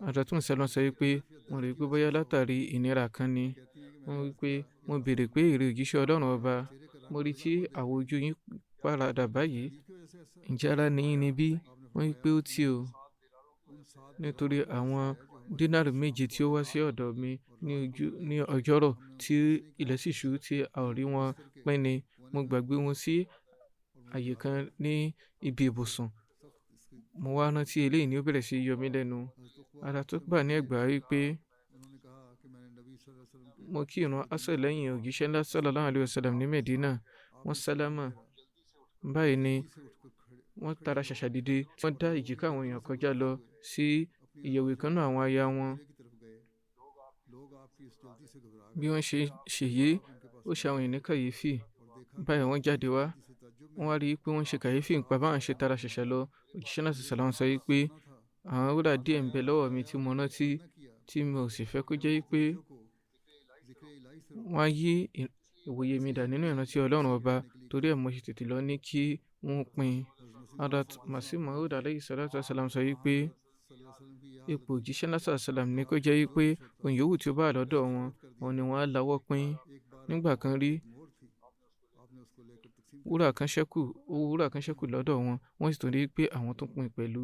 Adatuma Salama sọ pé mo rí pé bóyá látàrí ìnira kan ni. Wọ́n wí pé mo béèrè pé èrè òjíṣẹ́ Ọlọ́run ọba, mo rí tí àwọ̀ ojú yín paradà báyìí, ǹjẹ́ ara ni yín ni bí? Wọ́n wí pé ó tì o, nítorí àwọn dínárì méje tí ó wá sí ọ̀dọ̀ mi ní ọjọ́rọ̀ tí ilẹ̀ sì ṣú tí a ò rí wọn pín ni. Mo gbàgbé wọn sí àyè kan ní ibi ibùsùn. Mo wá rántí eléyìí ni ó bẹ̀rẹ̀ sí yọ mí lẹ́nu. Adatokba ní ẹ̀gbà wí pé mo kí ìran asr lẹ́yìn òjíṣẹ́ ńlá sallallahu alaihi wasallam ní Medina. Wọ́n sálámà. Báyìí ni wọ́n tara ṣàṣà dìde. Wọ́n dá ìjìká àwọn èèyàn kọjá lọ sí ìyẹ̀wù kan náà àwọn aya wọn. Bí wọ́n ṣe ṣèyí, ó ṣe àwọn èèyàn ní kàyéfì. Báyìí wọ́n jáde wá. Wọ́n wá rí i pé wọ́n ṣe kàyéfì nípa báwọn ṣe tara ṣàṣà lọ. Òjíṣẹ́ náà sàlám sọ pé àwọn wúrà díẹ̀ ń bẹ lọ́wọ́ mi tí mo rántí, tí mi ò sì fẹ́ kó jẹ́ pé wọ́n á yí ìwòye mi dà nínú ìrántí Ọlọ́run ọba, torí ẹ̀ mo ṣe tètè lọ ní kí wọ́n pín. Hadat Masih Maud alayhi salatu wasalam sọ pé ipò òjíṣẹ́ náà sàlám ní kó jẹ́ pé ohun yòówù tí ó bá lọ́dọ̀ wọn, òun ni wọ́n á lawọ́ pín. Nígbà kan rí, wúrà kan ṣẹ́kù lọ́dọ̀ wọn, wọ́n sì tún rí pé àwọn tún pín pẹ̀lú.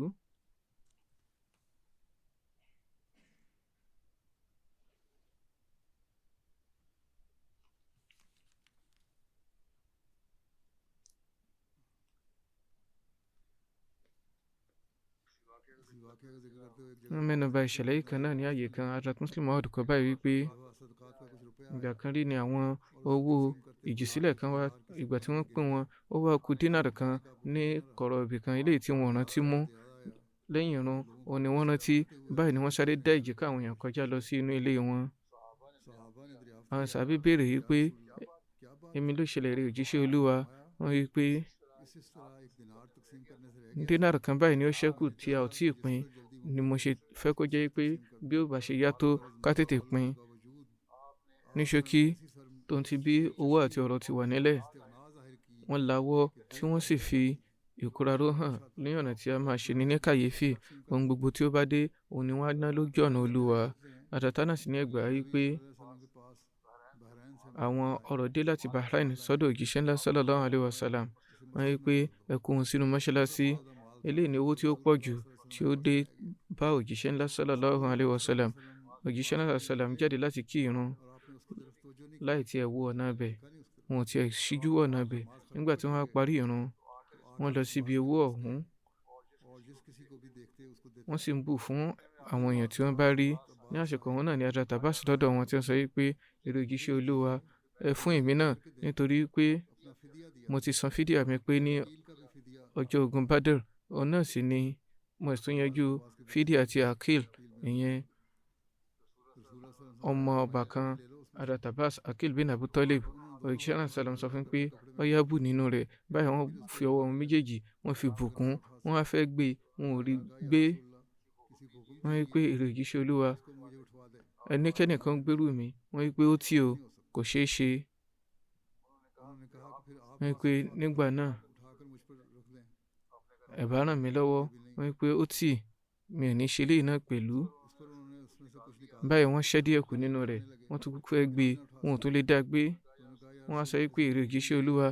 wọ́n mẹ́nu bà ìṣẹ̀lẹ̀ yìí kan náà ní àyè kan. Hazrat Muslim Maud kọ báyìí wípé ìgbà kan rí ni àwọn owó ìjùsílẹ̀ kan wá, ìgbà tí wọ́n pín wọn, ó wá kù dínárì kan ní kọ̀rọ̀ ibì kan, eléyìí tí wọn ò rántí mú. Lẹ́yìn irun òun ni wọ́n rántí. Báyìí ni wọ́n sáré dá ìjìká àwọn èèyàn kọjá lọ sí inú ilé wọn. Àwọn sàbí béèrè yìí pé èmi ló ṣẹlẹ̀ rí òjíṣẹ́ Olúwa. Wọ́n wí pé dínárì kan báyìí ni ó ṣẹ́kù tí a ò tí ì pín, ni mo ṣe fẹ́ kó jẹ́ pé bí ó bá ṣe yá tó ká tètè pín. Ní ṣókí, tó ń ti bí owó àti ọ̀rọ̀ ti wà nílẹ̀, wọ́n lawọ́ tí wọ́n sì fi ìkóraró hàn ní ọ̀nà tí a máa ṣe ní kàyéfì. Ohun gbogbo tí ó bá dé, òun ni wọ́n á ná lójú ọ̀nà Olúwa. Adatana sì ní ẹ̀gbà yìí pé àwọn ọ̀rọ̀ dé láti Bahrain sọ́dọ̀ òjíṣẹ́ ńlá sallallahu alaihi wasallam. Wọ́n wí pé ẹ kó wọn sínú mọ́ṣáláṣí. Eléyìí ni owó tí ó pọ̀ jù tí ó dé bá òjíṣẹ́ ńlá sallallahu alaihi wasallam. Òjíṣẹ́ ńlá sallam jáde láti kí irun láì tiẹ̀ wo ọ̀nà ibẹ̀. Wọn ò tiẹ̀ ṣíjú ọ̀nà ibẹ̀. Nígbà tí wọ́n á parí irun, wọ́n lọ síbi owó ọ̀hún. Wọ́n sì ń bù fún àwọn èèyàn tí wọ́n bá rí. Ní àsìkò wọn náà ni Hazrat Abbas lọ́dọ̀ wọn tí wọ́n sọ wípé èrè òjíṣẹ́ Olúwa, ẹ fún èmi náà, nítorí pé mo ti san fídíà mi pé ní ọjọ́ ogun Badr. Òun náà sì ni mo tún yanjú fídíà ti Akil, ìyẹn ọmọ ọba kan Hazrat Abbas, Akil bin Abu Talib. Òjíṣẹ́ náà sàlám sọ fún pé ó yá bù nínú rẹ̀. Báyìí wọ́n fi ọwọ́ wọn méjèèjì wọ́n fi bùkún. Wọ́n á fẹ́ gbé, wọn ò rí gbé. Wọ́n wí pé èrè òjíṣẹ́ Olúwa, ẹnikẹ́ni kan gbérù mi. Wọ́n wí pé ó tì o, kò ṣeé ṣe. Wọ́n wí pé nígbà náà ẹ bá ràn mí lọ́wọ́. Wọ́n wí pé ó tì, mi ò ní ṣe eléyìí náà pẹ̀lú. Báyìí wọ́n ṣẹ́ díẹ̀ kù nínú rẹ̀. Wọ́n tún fẹ́ gbé, wọn ò tún lè dá gbé. Wọ́n á sọ wípé èrè òjíṣẹ́ Olúwa,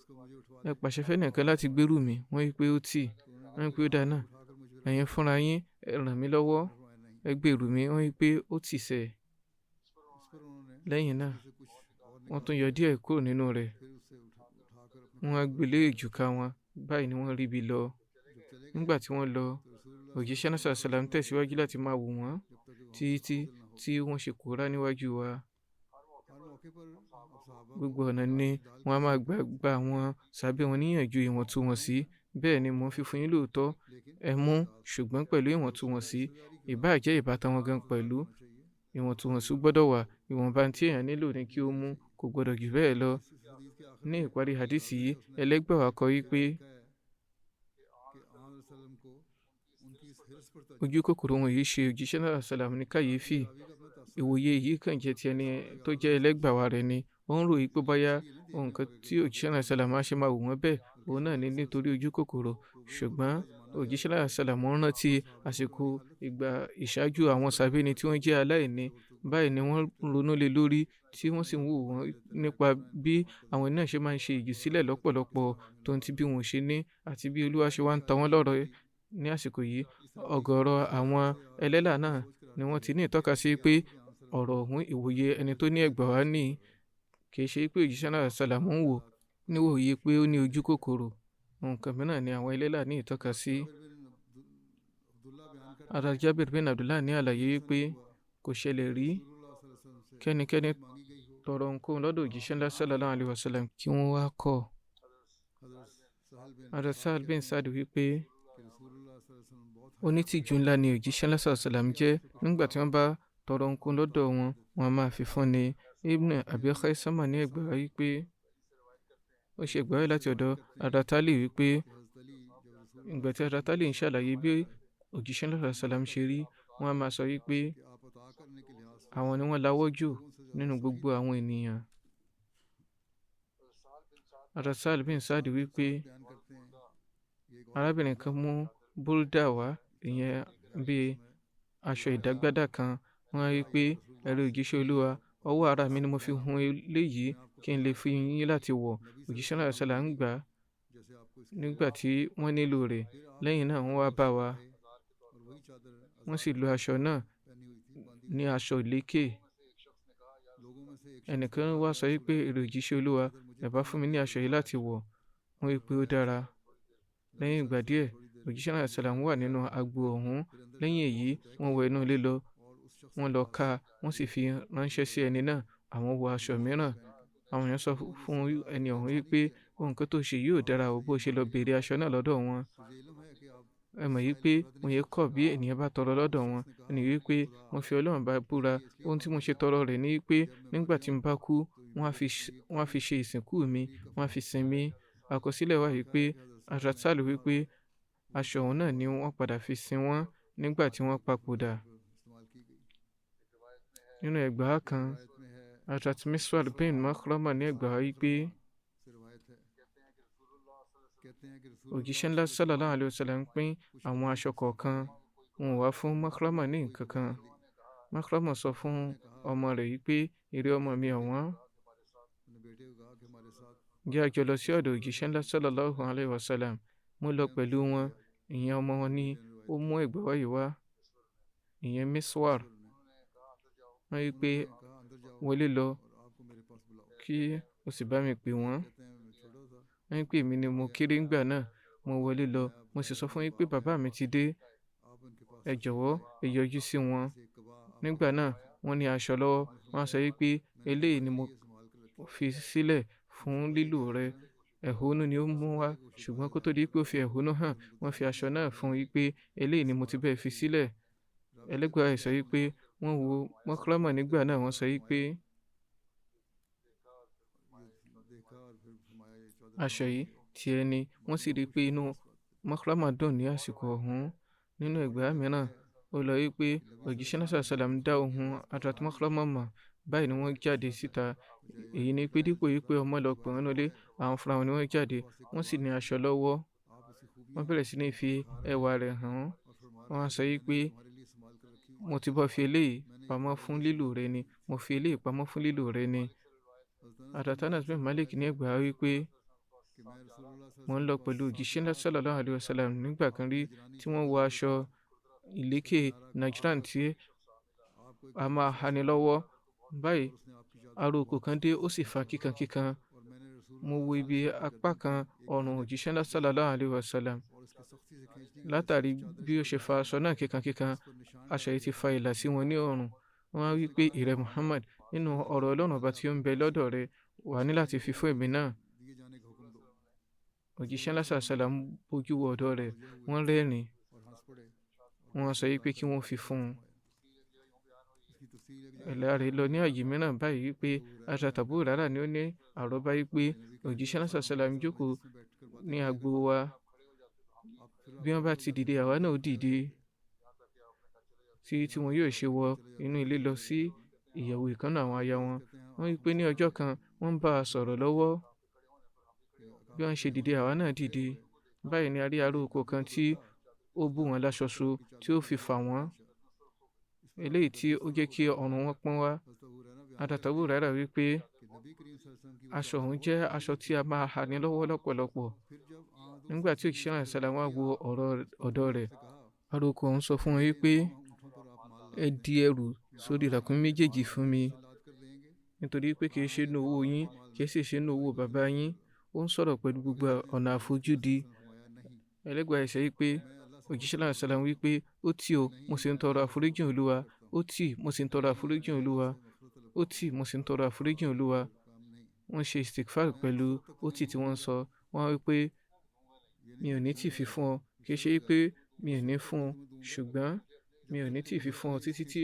ẹ pàṣẹ fẹ́nìkan láti gbérù mi, wọ́n wí pé ó tì, wọ́n wí pé ó dáná, ẹ̀yin fúnra yín ẹ ràn mí lọ́wọ́, ẹ gbèrú mi, wọ́n wí pé ó tì sẹ́. Lẹ́yìn náà wọ́n tún yọ díẹ̀ kúrò nínú rẹ̀, wọ́n á gbélé èjìká wọn, báyìí ni wọ́n rí ibi lọ. Nígbà tí wọ́n lọ, òjíṣẹ́ náà sàlám tẹ̀síwájú láti máa wò wọ́n títí tí wọ́n ṣe kóra níwájú wa. Gbogbo ọ̀nà ni wọ́n á máa gba àwọn sàbẹ̀ wọn níyànjú ìwọ̀ntúnwọ̀nsí. Bẹ́ẹ̀ ni mò ń fi fún yín lóòótọ́, ẹ mú, ṣùgbọ́n pẹ̀lú ìwọ̀ntúnwọ̀nsí. Ìbá jẹ́ ìbátan wọn gan pẹ̀lú ìwọ̀ntúnwọ̀nsí gbọ́dọ̀ wà. Ìwọ̀nba tí èèyàn nílò ni kí ó mú, kò gbọ́dọ̀ jù bẹ́ẹ̀ lọ. Ní ìparí hadisi yìí, ẹlẹ́gbàá wa kọ wípé ojú kòkòrò wọn yìí ṣe òjíṣẹ́ náà sàlám ní kàyéfì. Ìwòye yìí kàn jẹ́ ti ẹni tó jẹ́ ẹlẹ́gbàá wa rẹ̀ ni. Ó ń rò wípé bóyá nǹkan tí òjíṣẹ́ náà sàlám á ṣe máa wù wọ́n bẹ́ẹ̀, òun náà ni nítorí ojú kòkòrò. Ṣùgbọ́n òjíṣẹ́ náà sàlám rántí àsìkò ìgbà ìṣáájú àwọn sàbẹ̀ ni tí wọ́n jẹ́ aláìní. Báyìí ni wọ́n ronú lé lórí tí wọ́n sì ń wò wọ́n nípa bí àwọn náà ṣe máa ń ṣe ìjùsílẹ̀ lọ́pọ̀lọpọ̀ tó ń ti bí wọn ṣe ní àti bí Olúwa ṣe wá ń ta wọ́n lọ́rọ̀ ní àsìkò yìí. Ọ̀gọ̀rọ̀ àwọn ẹlẹ́là náà ni wọ́n ti ní ìtọ́ka sí pé ọ̀rọ̀ ọ̀hún ìwòye ẹni tó ní ẹ̀gbà wá ní kì í ṣe pé òjíṣẹ́ náà sàlám ń wò níwòye pé ó ní ojú kòkòrò. Nǹkan mìíràn ni àwọn ẹlẹ́là ní ìtọ́ka sí. Ara Jábìr bin Abdullah ní àlàyé wípé kò ṣẹlẹ̀ rí kẹ́nikẹ́ni tọrọ ohunkóhun lọ́dọ̀ òjíṣẹ́ ńlá sallallahu alaihi wasallam kí wọ́n wá kọ̀. Ara Sahal bin Sa'd wípé onítìjú ńlá ni òjíṣẹ́ ńlá sallallahu alaihi wasallam jẹ́. Nígbà tí wọ́n bá tọrọ ohunkóhun lọ́dọ̀ wọn, wọ́n á máa fi fún ni. Ibn Abi Khaisama ní ẹgbàá wípé ó ṣe ẹgbàá wí láti ọ̀dọ̀ Aratali wípé ìgbà tí Aratali ń ṣàlàyé bí òjíṣẹ́ ńlá sallallahu alaihi wasallam ṣe rí, wọ́n á máa sọ wípé àwọn ni wọ́n lawọ́ jù nínú gbogbo àwọn ènìyàn. Ara Sahal bin Sa'd wípé arábìnrin kan mú búrúdà wá, ìyẹn bí aṣọ ìdágbádá kan. Wọ́n á rí pé ẹ̀rọ òjíṣẹ́ Olúwa, ọwọ́ ara mi ni mo fi hun eléyìí kí n lè fi yín láti wọ̀. Òjíṣẹ́ náà sàlám ń gbà nígbà tí wọ́n nílò rẹ̀. Lẹ́yìn náà wọ́n wá bá wa, wọ́n sì lo aṣọ náà ní aṣọ ìlékè. Ẹnìkan wá sọ wípé ẹ̀rọ òjíṣẹ́ Olúwa, ẹ bá fún mi ní aṣọ yìí láti wọ̀. Wọ́n wí pé ó dára. Lẹ́yìn ìgbà díẹ̀, òjíṣẹ́ náà sàlám wà nínú agbo ọ̀hún. Lẹ́yìn èyí, wọ́n wọ inú ilé lọ, wọ́n lọ ká, wọ́n sì fi ránṣẹ́ sí ẹni náà. Àwọn wọ aṣọ mìíràn. Àwọn èèyàn sọ fún ẹni ọ̀hún wípé nǹkan tó ṣe yóò dára o, bó ṣe lọ béèrè aṣọ náà lọ́dọ̀ wọn. Ẹ mọ̀ wípé mo yẹ kọ̀ bí ènìyàn bá tọrọ lọ́dọ̀ wọn. Ẹni wípé mo fi Ọlọ́run bá búra, ohun tí mo ṣe tọrọ rẹ̀ ni wípé nígbà tí mo bá kú, wọ́n á fi ṣe ìsìnkú mi, wọ́n á fi sin mí. Àkọsílẹ̀ wà wípé Aratali wípé aṣọ òun náà ni wọ́n padà fi sin wọ́n nígbà tí wọ́n papòdà. Nínú ẹgbàá kan, Hazrat Miswar bin Makhrama ní ẹgbàá wípé òjíṣẹ́ ńlá sallallahu alaihi wasallam pín àwọn aṣọ kọ̀ọ̀kan, wọn wá fún Makhrama ní nǹkan kan. Makhrama sọ fún ọmọ rẹ̀ wípé èrè ọmọ mi ọ̀wọ́n, jẹ́ a jọ lọ sí ọ̀dọ̀ òjíṣẹ́ ńlá sallallahu alaihi wasallam. Mo lọ pẹ̀lú wọn. Ìyẹn ọmọ wọn ni ó mú ẹgbàá wáyé wá, ìyẹn Miswar. Wọ́n wí pé wọlé lọ kí o sì bá mi pè wọ́n. Wọ́n wí pé èmi ni mo kéré ńgbà náà. Mo wọlé lọ, mo sì sọ fún yín pé bàbá mi ti dé. Ẹ jọ̀wọ́ ẹ yọjú sí wọn. Nígbà náà wọ́n ní aṣọ lọ́wọ́. Wọ́n sọ wípé eléyìí ni mo fi sílẹ̀ fún lílò rẹ. Ẹ̀hónú ni ó mú wá, ṣùgbọ́n kó tó di pé ó fi ẹ̀hónú hàn, wọ́n fi aṣọ náà fún wípé eléyìí ni mo ti bẹ́ẹ̀ fi sílẹ̀. Ẹlẹ́gbàá ẹ̀ sọ wípé wọ́n wo Makhrama nígbà náà, wọ́n sọ wípé aṣọ yìí ti ẹni. Wọ́n sì rí pé inú Makhrama dùn ní àsìkò ọ̀hún. Nínú ẹgbàá mìíràn, ó lọ wípé òjíṣẹ́ náà sàlám dá ohùn Hazrat Makhrama mọ̀. Báyìí ni wọ́n jáde síta. Èyí ni pé dípò wípé ọmọ lọ pè wọ́n lọlé, àwọn fúnra wọn ni wọ́n jáde. Wọ́n sì ní aṣọ lọ́wọ́. Wọ́n bẹ̀rẹ̀ sí ní fi ẹwà rẹ̀ hàn. Wọ́n á sọ wípé mo ti bọ́ fi eléyìí pamọ́ fún lílò rẹ ni, mo fi eléyìí pamọ́ fún lílò rẹ ni. Hazrat Anas bin Malik ní ẹgbàá wípé mo ń lọ pẹ̀lú òjíṣẹ́ ńlá sallallahu alaihi wasallam nígbà kan rí tí wọ́n wọ aṣọ ìlékè Najran tí a máa hani lọ́wọ́. Báyìí ará oko kan dé ó sì fa kíkankíkan. Mo wo ibi apá kan ọrùn òjíṣẹ́ ńlá sallallahu alaihi wasallam. Látàrí bí ó ṣe fa aṣọ náà kíkankíkan, aṣọ yìí ti fa ìlà sí wọn ní ọrùn. Wọ́n á wí pé, ìrẹ Muhammad, nínú ọ̀rọ̀ Ọlọ́run ọba tí ó ń bẹ lọ́dọ̀ rẹ, wà ní láti fi fún èmi náà. Òjíṣẹ́ ńlá sallallahu alaihi wasallam bójú wo ọ̀dọ̀ rẹ̀, wọ́n rẹ́rìn-ín. Wọ́n sọ wípé kí wọ́n fi fún un. Ẹ̀là rẹ̀ lọ ní ààyè mìíràn báyìí wípé Hazrat Abu Hurairah ni ó ní àrọ́bá wípé òjíṣẹ́ ńlá sallallahu alaihi wasallam jókòó ní agbo wa. Bí wọ́n bá ti dìde, àwa náà ó dìde tí wọn yóò ṣe wọ inú ilé lọ sí ìyẹ̀wù ìkànnà àwọn aya wọn. Wọ́n wí pé ní ọjọ́ kan wọ́n ń bá a sọ̀rọ̀ lọ́wọ́. Bí wọ́n ṣe dìde, àwa náà dìde. Báyìí ni a rí ará oko kan tí ó bù wọ́n láṣọ so tí ó fi fà wọ́n, eléyìí tí ó jẹ́ kí ọrùn wọn pọ́n wá. Hazrat Abu Hurairah wí pé aṣọ òun jẹ́ aṣọ tí a máa hà ní lọ́wọ́ lọ́pọ̀lọpọ̀. Nígbà tí òjíṣẹ́ ńlá sallallahu alaihi wasallam wá wo ọ̀dọ̀ rẹ̀, ará oko òun sọ fún wọn wípé ẹ di ẹrù sórí ràkúnmí méjèèjì fún mi, nítorí pé kì í ṣe nínú owó yín, kì í sì ṣe nínú owó bàbá yín. Ó ń sọ̀rọ̀ pẹ̀lú gbogbo ọ̀nà àfojúdi. Ẹlẹ́gbàá ẹ̀ṣẹ̀ wípé òjíṣẹ́ ńlá sallallahu alaihi wasallam wípé ó tì ó, mo sì ń tọrọ àforíjì Olúwa. Ó tì, mo sì ń tọrọ àforíjì Olúwa. Ó tì, mo sì ń tọrọ àforíjì Olúwa. Wọ́n ṣe istighfar pẹ̀lú ó tì tí wọ́n sọ. Wọ́n wí pé mi ò ní tì fi fún ọ, kì í ṣe wípé mi ò ní fún ọ, ṣùgbọ́n mi ò ní tì fi fún ọ títí tí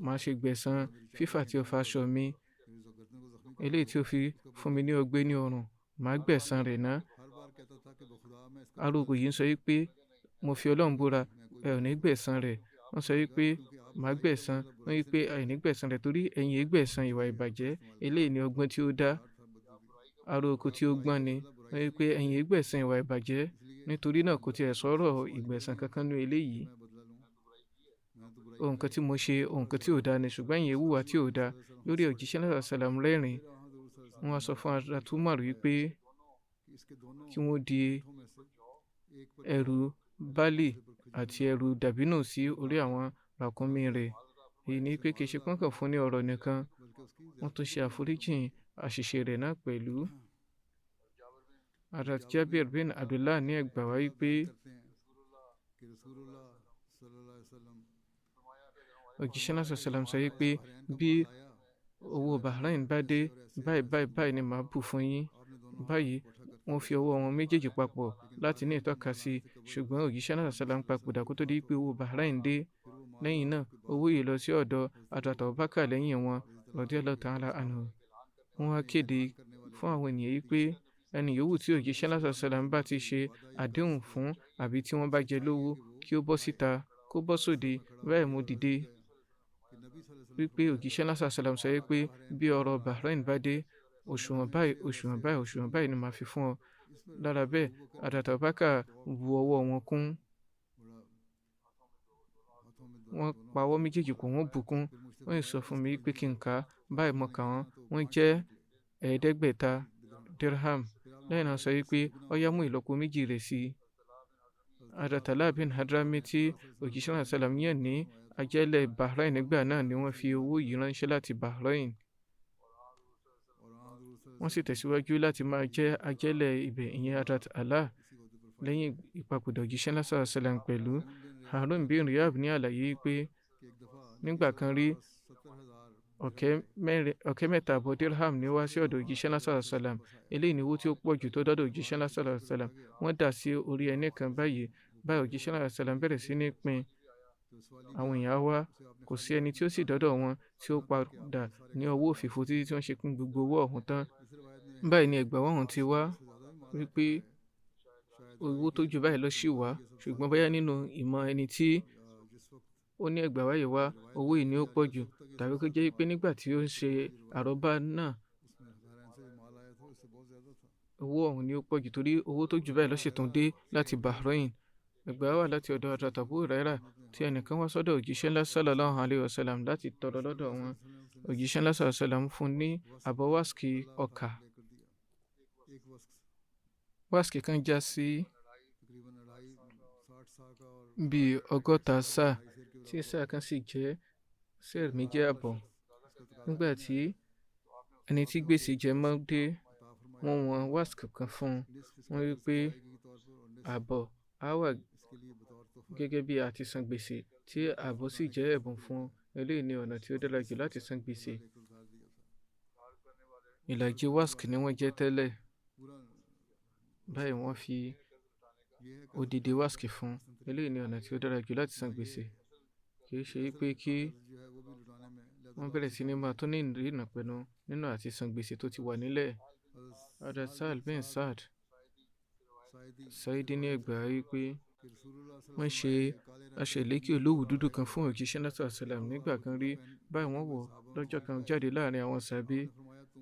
màá ṣe gbẹ̀san fífà tí o fa aṣọ mi. Eléyìí tí ó fi fún mi ní ọgbẹ́ ní ọrùn, màá gbẹ̀san rẹ̀ ná. Ará oko yìí ń sọ wípé mo fi Ọlọ́run búra, ẹ ò ní gbẹ̀san rẹ̀. Wọ́n sọ wípé màá gbẹ̀san. Wọ́n wí pé àìní gbẹ̀san rẹ̀ torí ẹ̀yin gbẹ̀san ìwà ìbàjẹ́. Eléyìí ni ọgbọ́n tí ó dá. Ará oko tí ó gbọ́n ni. Wọ́n wí pé ẹ̀yin gbẹ̀san ìwà ìbàjẹ́, nítorí náà kò tiẹ̀ sọ̀rọ̀ ìgbẹ̀san kankan nínú eléyìí. Ohun kan tí mo ṣe, ohun kan tí ò dáa ni, ṣùgbọ́n ẹ̀yin hùwà tí ò dáa. Lórí òjíṣẹ́ ńlá sallallahu alaihi wasallam rẹ́rìn-ín. Wọ́n wá sọ fún Hazrat Umar wípé kí wọ́n di ẹrù báálì àti ẹrù dàbínù sí orí àwọn ràkúnmí rẹ̀. Èyí ni pé kì í ṣe pọ́nkàn fún ní ọ̀rọ̀ nìkan, wọ́n tún ṣe àforíjìn àṣìṣe rẹ̀ náà pẹ̀lú. Hazrat Jabir bin Abdullah ní ẹgbà wá wípé òjíṣẹ́ ńlá sallallahu alaihi wasallam sọ wípé bí owó Bahrain bá dé, báyìí ni màá bù fún yín. Báyìí wọ́n fi ọwọ́ wọn méjèèjì papọ̀ láti ní ìtọ́ka sí i, ṣùgbọ́n òjíṣẹ́ náà sallam papòdà kó tó di pé owó Bahrain dé. Lẹ́yìn náà owó yìí lọ sí ọ̀dọ̀ Hazrat Abubakar lẹ́yìn wọn radiyallahu ta'ala anhu. Wọ́n wá kéde fún àwọn ènìyàn yìí pé ẹni yòówù tí òjíṣẹ́ náà sallam bá ti ṣe àdéhùn fún àbí tí wọ́n bá jẹ lówó kí ó bọ́ síta, kó bọ́ sóde. Báyìí mo dìde wípé òjíṣẹ́ náà sallam sọ wípé bí ọrọ̀ Bahrain bá dé, òṣùwọ̀n báyìí ni màá fi fún ọ. Lára bẹ́ẹ̀ Hazrat Abubakar bu ọwọ́ wọn kún. Wọ́n pa ọwọ́ méjèèjì kò wọ́n bùkún. Wọ́n sọ fún mi pé kí n kà á. Báyìí mo kà wọ́n. Wọ́n jẹ́ 500 dirham. Lẹ́yìn náà sọ wípé ó yá mú ìlọ́po méjì rẹ̀ sí i. Hazrat Ala bin Hadrami tí òjíṣẹ́ náà sallam yàn ní ajẹ́lẹ̀ Bahrain nígbà náà ni wọ́n fi owó yìí ránṣẹ́ láti Bahrain. Wọ́n sì tẹ̀síwájú láti máa jẹ́ ajẹ́lẹ̀ ibẹ̀, ìyẹn Hazrat Ala, lẹ́yìn ìpapòdà òjíṣẹ́ ńlá sallallahu alaihi wasallam pẹ̀lú. Harun bin Riyab ní àlàyé pé nígbà kan rí ọ̀kẹ́ mẹ́ta àbọ̀ dirham ní wá sí ọ̀dọ̀ òjíṣẹ́ ńlá sallallahu alaihi wasallam. Eléyìí ni owó tí ó pọ̀ jù tó dọ́dọ̀ òjíṣẹ́ ńlá sallallahu alaihi wasallam. Wọ́n dà sí orí ẹni kan báyìí. Òjíṣẹ́ ńlá sallallahu alaihi wasallam bẹ̀rẹ̀ sí ní pín. Àwọn èèyàn wá, kò sí ẹni tí ó sì dọ́dọ̀ wọn tí ó padà ní ọwọ́ òfìfo títí tí wọ́n ṣe pín gbogbo owó ọ̀hún tán. Báyìí ni ẹgbàá ọ̀hún ti wá wípé owó tó ju báyìí lọ sí wá, ṣùgbọ́n bóyá nínú ìmọ̀ ẹni tí ó ní ẹgbàá wáyé wá, owó yìí ni ó pọ̀ jù, tàbí kó jẹ́ pé nígbà tí ó ń ṣe àrọ́bá náà owó ọ̀hún ni ó pọ̀ jù, torí owó tó ju báyìí lọ sì tún dé láti Bahrain. Ẹgbàá wà láti ọ̀dọ̀ Hazrat Abu Hurairah tí ẹnìkan wá sọ́dọ̀ òjíṣẹ́ ńlá sallallahu alaihi wasallam láti tọrọ lọ́dọ̀ wọn. Òjíṣẹ́ ńlá sallallahu alaihi wasallam fún ní àbọ̀ wáskì ọkà. wáàsì kan já sí तकरीबन 60 सा का और bíi 60 sáà 2.5 शेर के tí बराबर sáà kan sì jẹ́ तो sẹ́ẹ̀rì méjì हज़रत àbọ̀. उसका तकाजा nígbà करने tí आए ẹni तो tí आपने gbèsè उसे jẹ mọ́ dé, अता फरमाया wọ́n wọn और wáàsì kan fún un. निस्फ wọ́n इसका rí फिर pé सफाई के तौर पर और निस्फ ààbọ̀ á wà इसके लिए बतौर तोहफा gẹ́gẹ́ bí a ti san gbèsè, tí ààbọ̀ sì jẹ́ ẹ̀bùn fún un. eléyìí ni ọ̀nà tí ó dára jù láti san gbèsè. लेकर उधार दिया था ìlàjì wáàsì ni wọ́n jẹ́ tẹ́lẹ̀, पूरा báyìí wọ́n fi ये है कि odidi wáàsì fún un. eléyìí ni ọ̀nà tí ó dára jù láti san gbèsè. kì í ṣe pé kí जो है वो भी लुटाने में wọ́n bẹ̀rẹ̀ sí ní máa tún ní ìrìnàpẹ̀nu nínú àti san gbèsè tó ti wà nílẹ̀. Hazrat Sahal bin Saad Saidi ní ẹgbàá wípé wọ́n ṣe aṣọ ìlékè olówù dúdú kan fún òjíṣẹ́ náà sàlám nígbà kan rí. báyìí wọ́n wọ̀ lọ́jọ́ kan jáde láàrin àwọn sàbí.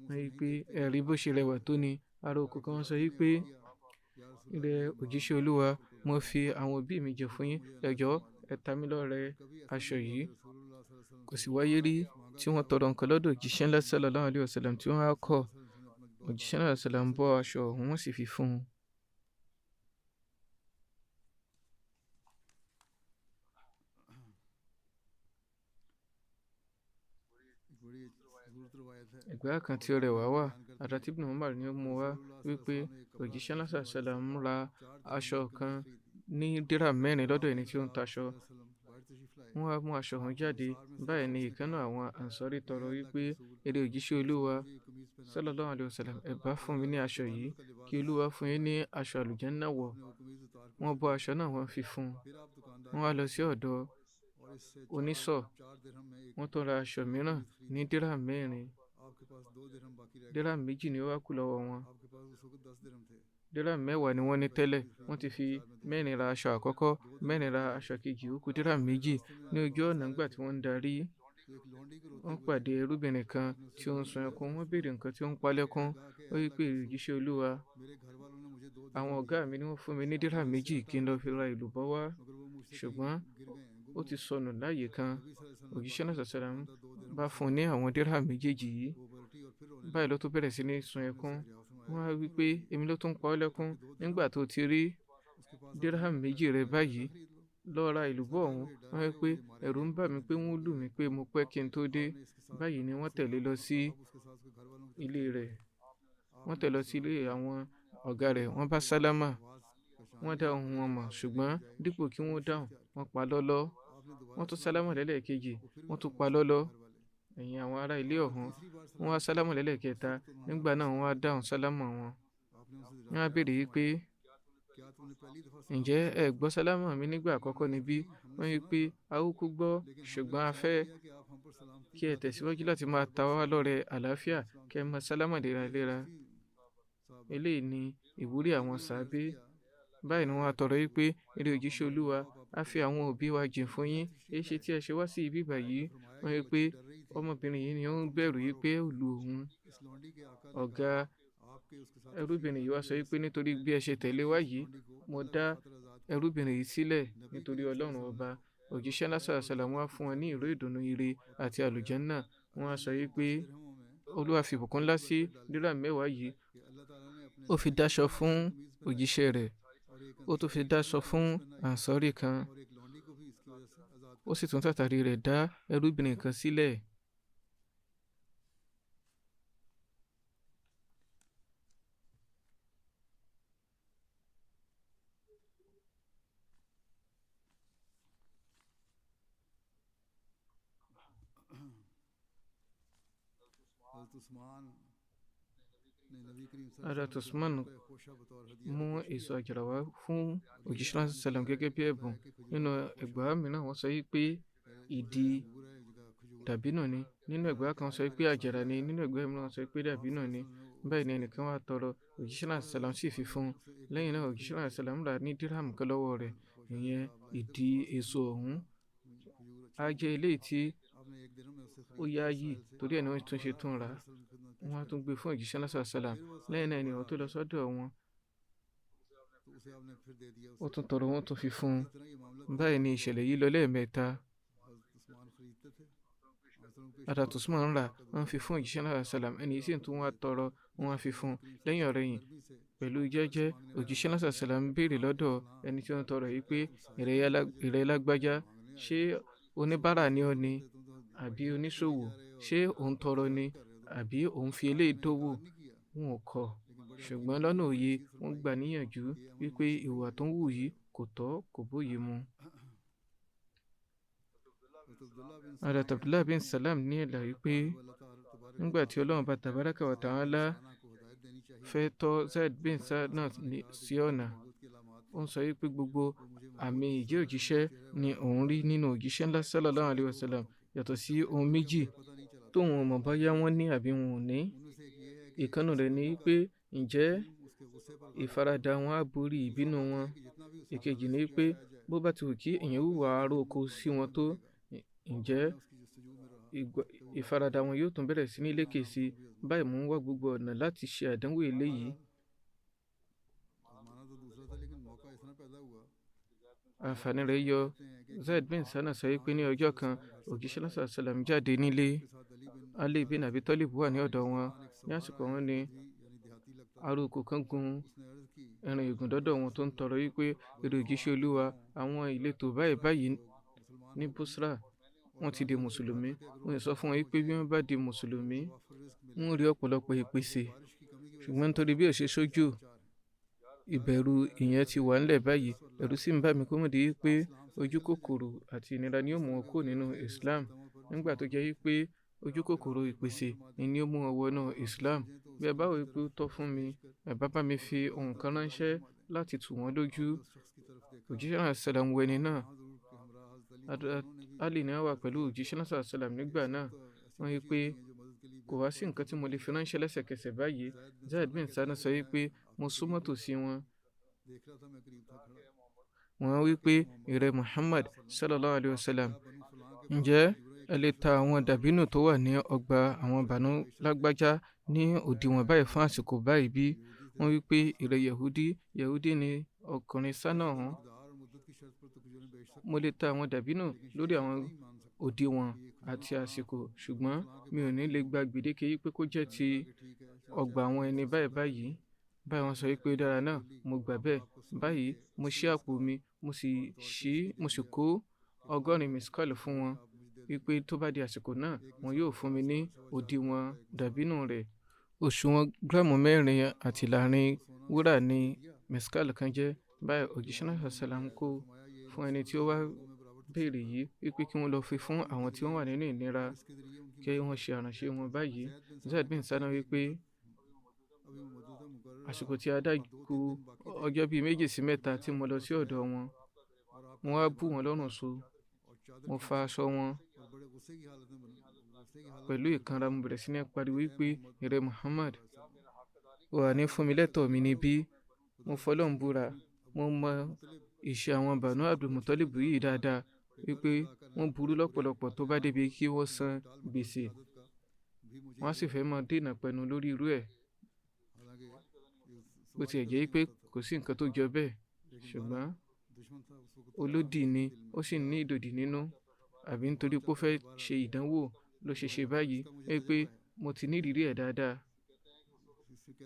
wọ́n rí pé ẹ̀rí bó ṣe rẹwà tó ni. ará oko kan wọ́n sọ wípé ilẹ̀ òjíṣẹ́ olúwa, mo fi àwọn òbí mi jẹ fún yín, ẹ jọ̀ọ́ ẹ ta mí lọ́rẹ aṣọ yìí. kò sì wáyé rí tí wọ́n tọrọ nǹkan lọ́dọ̀ òjíṣẹ́ ńlá sallallahu alaihi wasallam tí wọ́n á kọ̀. òjíṣẹ́ náà sallam bọ́ aṣọ ọ̀hún, wọ́n sì fi fún un. ìgbà kan tí ó rẹwà wà, Hazrat Ibn Umar ni ó mú wá wípé òjíṣẹ́ náà sallam ra aṣọ kan ní dirham 4 lọ́dọ̀ ẹni tí ó ń taṣọ. wọ́n á mú aṣọ ọ̀hún jáde. báyìí ni ìkànnà àwọn ànsọ́rí tọrọ wípé èrè òjíṣẹ́ olúwa sallallahu alaihi wasallam, ẹ bá fún mi ní aṣọ yìí kí olúwa fún yín ní aṣọ àlùjánnà wọ̀. wọ́n bọ́ aṣọ náà, wọ́n fi fún un. wọ́n wá lọ sí ọ̀dọ̀ oníṣọ̀. wọ́n tún ra aṣọ mìíràn ní dirham 4. dirham 2 ni ó wá kù lọ́wọ́ wọn. dirham 10 ni wọ́n ní tẹ́lẹ̀. wọ́n ti fi 4 ra aṣọ àkọ́kọ́, 4 ra aṣọ kejì, ó kù dirham 2. ní ojú ọ̀nà nígbà tí wọ́n ń darí, wọ́n pàdé ẹrúbìnrin kan tí ó ń sun ẹkún. wọ́n béèrè nǹkan tí ó ń pa lẹ́kún. ó wí pé òjíṣẹ́ olúwa, àwọn ọ̀gá mi ni wọ́n fún mi ní dirham 2 kí n lọ fi ra ìlùbọ́ wá, ṣùgbọ́n ó ti sọnù láàyè kan. òjíṣẹ́ náà sallam bá fún un ní àwọn dirham méjèèjì yìí. báyìí ló tó bẹ̀rẹ̀ sí ní sun ẹkún. wọ́n á wí pé èmi ló tún pa ọ́ lẹ́kún, nígbà tó ti rí dirham 2 rẹ báyìí, lọ ra ìlùbọ́ ọ̀hún. wọ́n wí pé ẹ̀rù ń bà mí pé wọ́n lù mí pé mo pẹ́ kí n tó dé. báyìí ni wọ́n tẹ̀lé lọ sí ilé rẹ̀. wọ́n tẹ̀lé lọ sí ilé àwọn ọ̀gá rẹ̀. wọ́n bá sálámà. wọ́n dá ohùn wọn mọ̀, ṣùgbọ́n dípò kí wọ́n dáhùn, wọ́n pa lọ́lọ́. wọ́n tún sálámà lẹ́lẹ́kejì, wọ́n tún pa lọ́lọ́. ẹ̀yìn àwọn ará ilé ọ̀hún, wọ́n wá sálámà lẹ́lẹ́kẹta. nígbà náà wọ́n wá dáhùn sálámà wọn. wọ́n á béèrè wípé ǹjẹ́ ẹ gbọ́ sálámà mi nígbà àkọ́kọ́ níbí? wọ́n wí pé a kúkú gbọ́, ṣùgbọ́n a fẹ́ kí ẹ tẹ̀síwájú láti máa ta wá lọ́rẹ àlàáfíà, kí ẹ máa sálámà léraléra. eléyìí ni ìwúrí àwọn sàábé. báyìí ni wọ́n á tọrọ wípé èrè òjíṣẹ́ olúwa, a fi àwọn òbí wa jìn fún yín, èyí ṣe tí ẹ ṣe wá sí ibi báyìí. wọ́n wí pé ọmọbìnrin yìí ni ó ń bẹ̀rù wípé ó lu òun. ọ̀gá ẹrúbìnrin yìí wá sọ wípé nítorí bí ẹ ṣe tẹ̀lé wá yìí, mo dá ẹrúbìnrin yìí sílẹ̀ nítorí ọlọ́run ọba. òjíṣẹ́ náà sallam wá fún wọn ní ìró ìdùnnú ire àti àlùjánnà. wọ́n á sọ wípé olúwa fi ìbùkún ńlá sí dirham 10 yìí. ó fi dáṣọ fún òjíṣẹ́ rẹ̀, ó tún fi dáṣọ fún ànsọ́rí kan, ó sì tún tàtàrí rẹ̀ dá ẹrúbìnrin kan sílẹ̀. Hazrat Usman mú èso àjàrà wá fún òjíṣẹ́ náà sallam gẹ́gẹ́ bí ẹ̀bùn. nínú ẹgbàá mìíràn wọ́n sọ wípé ìdí dàbínù ni, nínú ẹgbàá kan sọ wípé àjàrà ni, nínú ẹgbàá mìíràn sọ wípé dàbínù ni. báyìí ni ẹnìkan wá tọrọ, òjíṣẹ́ náà sallam sì fi fún un. lẹ́yìn náà òjíṣẹ́ náà sallam rà ní dirham kan lọ́wọ́ rẹ̀. ìyẹn ìdí èso ọ̀hún á jẹ́ eléyìí tí ó yááyì, torí ẹ̀ ni wọ́n tún ṣe tún rà. wọ́n á tún gbé fún òjíṣẹ́ náà sallam. lẹ́yìn náà ènìyàn tó lọ sọ́dọ̀ wọn, ó tún tọrọ, wọ́n tún fi fún un. báyìí ni ìṣẹ̀lẹ̀ yìí lọ lẹ́ẹ̀mẹ́ta. Hadrat Usman rà wọ́n fi fún òjíṣẹ́ náà sàlám, ẹni sì tún wá tọrọ wọ́n fi fún lẹ́yìn ọ̀rẹ́yìn pẹ̀lú jẹ́jẹ́. Òjíṣẹ́ náà sàlám béèrè lọ́dọ̀ ẹni tí ó ń tọrọ yìí pé ìrẹ́ lágbájá, ṣé oníbàárà ni ọ́ ni àbí oníṣòwò? Ṣé òun tọrọ ni àbí òun fi eléyìí dówò? Wọn ò kọ̀, ṣùgbọ́n lọ́nà òye wọ́n gbà níyànjú wípé ìwà tó ń wù yìí kò tọ́, kò bóyè mu. Hadrat Abdullah bin Salam ní ẹ̀là wípé nígbà tí Ọlọ́run bá tabaraka wa ta'ala fẹ́ tọ́ Zaid bin Sanat sí ọ̀nà, ó ń sọ wípé gbogbo àmì ìjẹ́ òjíṣẹ́ ni òun rí nínú òjíṣẹ́ ńlá sallallahu alaihi wasallam, yàtọ̀ sí ohun méjì tóun ò mọ̀ bóyá wọ́n ní àbí wọn ò ní. Ìkànnù rẹ̀ ni wípé ǹjẹ́ ìfaradà wọn á borí ìbínú wọn. Ìkejì ni wípé bó bá ti wù kí èèyàn hùwà aróko sí wọn tó, ǹjẹ́ ìfaradà wọn yóò tún bẹ̀rẹ̀ sí ní lékè sí. Báyìí mò ń wá gbogbo ọ̀nà láti ṣe àdánwò eléyìí. Àǹfààní rẹ̀ yọ. Zaid bin Sanat sọ wípé ní ọjọ́ kan òjíṣẹ́ náà sàlám jáde nílé. Ali bin Abi Talib wà ní ọ̀dọ̀ wọn. Ní àsìkò wọn ni aróko kan gun ẹran ìgùn dọ́dọ̀ wọn tó ń tọrọ wípé èrè òjíṣẹ́ Olúwa, àwọn ìletò báyìí báyìí ní Busra wọ́n ti di mùsùlùmí. Wọ́n sọ fún wọn wípé bí wọ́n bá di mùsùlùmí wọ́n rí ọ̀pọ̀lọpọ̀ ìpèsè, ṣùgbọ́n nítorí bí ó ṣe sójú, ìbẹ̀rù ìyẹn ti wà ńlẹ̀ báyìí. Ẹ̀rù sì ń bà mí kó mọ̀ dé wípé ojú kòkòrò àti ìnira ni ó mú wọn kúrò nínú Islam, nígbà tó jẹ́ wípé ojú kòkòrò ìpèsè ni ó mú wọn wọnú Islam. Bí ẹ bá wò wípé ó tọ́ fún mi, ẹ bá bá mi fi ohun kan ránṣẹ́ láti tù wọ́n lójú. Òjíṣẹ́ náà sàlám wọ ẹni náà. Ali ni wọ́n wà pẹ̀lú òjíṣẹ́ náà sàlám nígbà náà. Wọ́n wí pé kò wá sí nǹkan tí mo lè fi ránṣẹ́ lẹ́sẹ̀kẹsẹ̀ báyìí. Zaid bin Sanat sọ wípé mo súnmọ́ tòsí wọn. Wọ́n wí pé ìrẹ́ Muhammad sallallahu alayhi wa sallam, ǹjẹ́ ẹ lè ta àwọn dàbínù tó wà ní ọgbà àwọn Banu lágbájá ní òdiwọ̀n báyìí fún àsìkò báyìí bí? Wọ́n wí pé ìrẹ́ Yahudi ni ọkùnrin sánà hàn. Mo lè ta àwọn dàbínù lórí àwọn òdiwọ̀n àti àsìkò, ṣùgbọ́n mi ò ní lè gba gbèdéke yìí pé kó jẹ́ ti ọgbà àwọn ẹni báyìí báyìí. Báyìí wọ́n sọ wípé dára náà, mo gbà bẹ́ẹ̀. Báyìí mo ṣí àpò mi, mo sì kó 100 miskal fún wọn wípé tó bá di àsìkò náà wọn yóò fún mi ní òdiwọ̀n dàbínù rẹ̀. Òṣùwọ̀n gíráàmù 4 àti ìlàrin wúrà ní miskal kan jẹ́. Báyìí òjíṣẹ́ náà sàlám kó fún ẹni tí ó wá béèrè yìí wípé kí wọ́n lọ fi fún àwọn tí wọ́n wà nínú ìnira, kí wọ́n ṣe àránṣẹ́ wọn báyìí. Zaid bin Sanat wípé àsìkò tí a dá kù ọjọ́ bíi 2 sí 3 tí mo lọ sí ọ̀dọ̀ wọn, mo wá bù wọ́n lọ́rùn so, mo fa aṣọ wọn pẹ̀lú ìkanra. Mo bẹ̀rẹ̀ sí ní pariwo wípé ìrẹ́ Muhammad, ó wà ní fún mi lẹ́tọ̀ọ́ mi níbí. Mo fọlọ́run búra, mo mọ ìṣe àwọn Banu Abdul Muttalib yìí dáadáa wípé wọ́n burú lọ́pọ̀lọpọ̀ tó bá débi kí wọ́n san gbèsè. Wọ́n á sì fẹ́ máa dènà pẹ̀lú lórí irú ẹ̀. Bó ti ẹ̀ jẹ́ pé kò sí nǹkan tó jọ bẹ́ẹ̀, ṣùgbọ́n olódì ni, ó sì ní ìdòdì nínú, àbí nítorí pé ó fẹ́ ṣe ìdánwò ló ṣe báyìí. Pé mo ti ní ìrírí ẹ̀ dáadáa.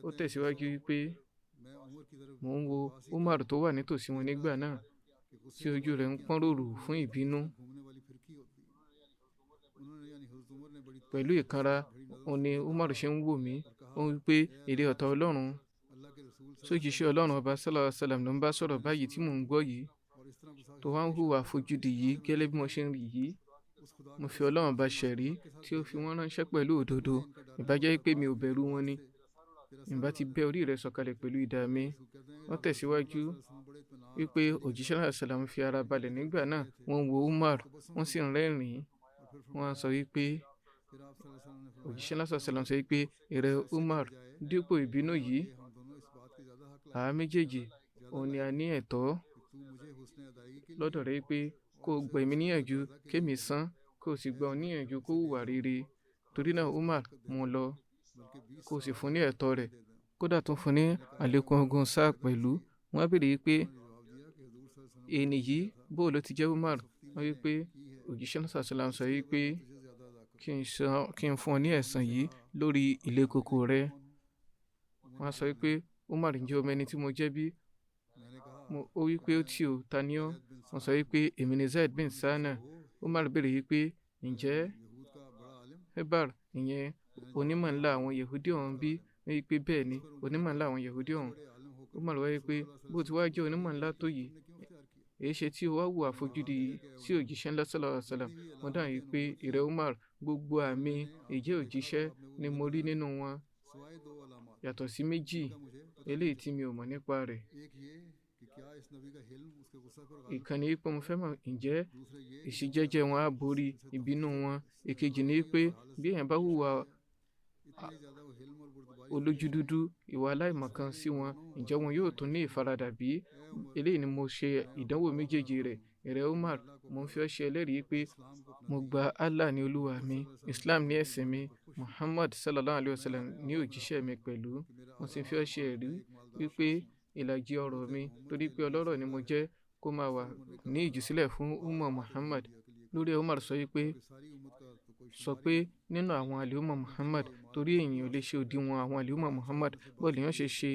Ó tẹ̀síwájú wípé mò ń wo Umar tó wà nítòsí wọn nígbà náà tí ojú rẹ̀ ń pọ́n ròrò fún ìbínú. Pẹ̀lú ìkanra òun ni Umar ṣe ń wò mí. Ó ń wí pé èrè ọ̀tá Ọlọ́run, sójíṣẹ́ Ọlọ́run ọba sallallahu alaihi wasallam ló ń bá sọ̀rọ̀ báyìí tí mò ń gbọ́ yìí, tó wá ń hùwà fojúdi yìí gẹ́lẹ́ bí mo ṣe ń rí yìí. Mo fi Ọlọ́run bá ṣẹ̀rí tí ó fi wọ́n ránṣẹ́ pẹ̀lú òdodo. Ìbá jẹ́ pé mi ò bẹ̀rù wọn ni, ìbá ti bẹ́ orí rẹ̀ sọ̀kalẹ̀ pẹ̀lú idà mi. Wọ́n tẹ̀síwájú wípé òjíṣẹ́ náà sàlám fi ara balẹ̀ nígbà náà. Wọ́n wo Umar, wọ́n sì ń rẹ́rìn-ín. Wọ́n sọ wípé òjíṣẹ́ náà sàlám sọ wípé ìrẹ́ Umar, dípò ìbínú yìí, àwa méjèèjì òun ni a ní ẹ̀tọ́ lọ́dọ̀ rẹ̀ pé kó gbà mí níyànjú kémi san, kó sì gbà ọ́ níyànjú kó hùwà rere. Torí náà Umar mú lọ, kó sì fún ní ẹ̀tọ́ rẹ̀, kódà tún fún ní àlékún ogún sáà pẹ̀lú. Wọ́n á béèrè pé ẹni yìí bó ló ti jẹ́ Umar. Wọ́n wí pé òjíṣẹ́ náà sàlám sọ wípé kí n fún ọ ní ẹ̀san yìí lórí ilé koko rẹ. Wọ́n á sọ wípé Umar, ǹjẹ́ o mọ ẹni tí mo jẹ́ bí? Ó wí pé ó tí o, ta ni ọ́? Wọ́n sọ wípé èmi ni Zaid bin Sana. Umar béèrè wípé ǹjẹ́ Hebar ìyẹn onímọ̀ ńlá àwọn Yehudi ọ̀hún bí? Wọ́n wí pé bẹ́ẹ̀ ni onímọ̀ ńlá àwọn Yehudi ọ̀hún. Umar wá wí pé bó ti wá jẹ́ onímọ̀ ńlá tó yìí, èyí ṣe tí o wá hùwà àfojúdi sí òjíṣẹ́ ńlá sallallahu alaihi wasallam. Wọ́n dáhùn yìí pé ìrẹ́ Umar, gbogbo àmì ìjẹ́ òjíṣẹ́ ni mo rí nínú wọn, yàtọ̀ sí méjì eléyìí tí mi ò mọ̀ nípa rẹ̀. Ìkan ni pé mo fẹ́ mọ̀ ǹjẹ́ ìṣìjẹ́jẹ́ wọn á borí ìbínú wọn. Èkejì ni pé bí èèyàn bá hùwà olójú dúdú, ìwà aláìmọ̀kan sí wọn, ǹjẹ́ wọn yóò tún ní ìfaradà bí? Eléyìí ni mo ṣe ìdánwò méjèèjì rẹ̀. Ìrẹ́ Umar, mo ń fi ọ́ ṣe ẹlẹ́rìí pé mo gba Allah ní olúwa mi, Islam ní ẹ̀sìn mi, Muhammad sallallahu alaihi wasallam ní òjíṣẹ́ mi pẹ̀lú. Mo sì ń fi ọ́ ṣe ẹ̀rí wípé ìlàjì ọrọ̀ mi, torí pé ọlọ́rọ̀ ni mo jẹ́, kó máa wà ní ìjùsílẹ̀ fún Ummah Muhammad. Lórí Umar sọ pé nínú àwọn àlùmọ̀ Muhammad, torí èèyàn ò lè ṣe òdiwọ̀n àwọn àlùmọ̀ Muhammad, bọ́ọ̀lù èèyàn ṣe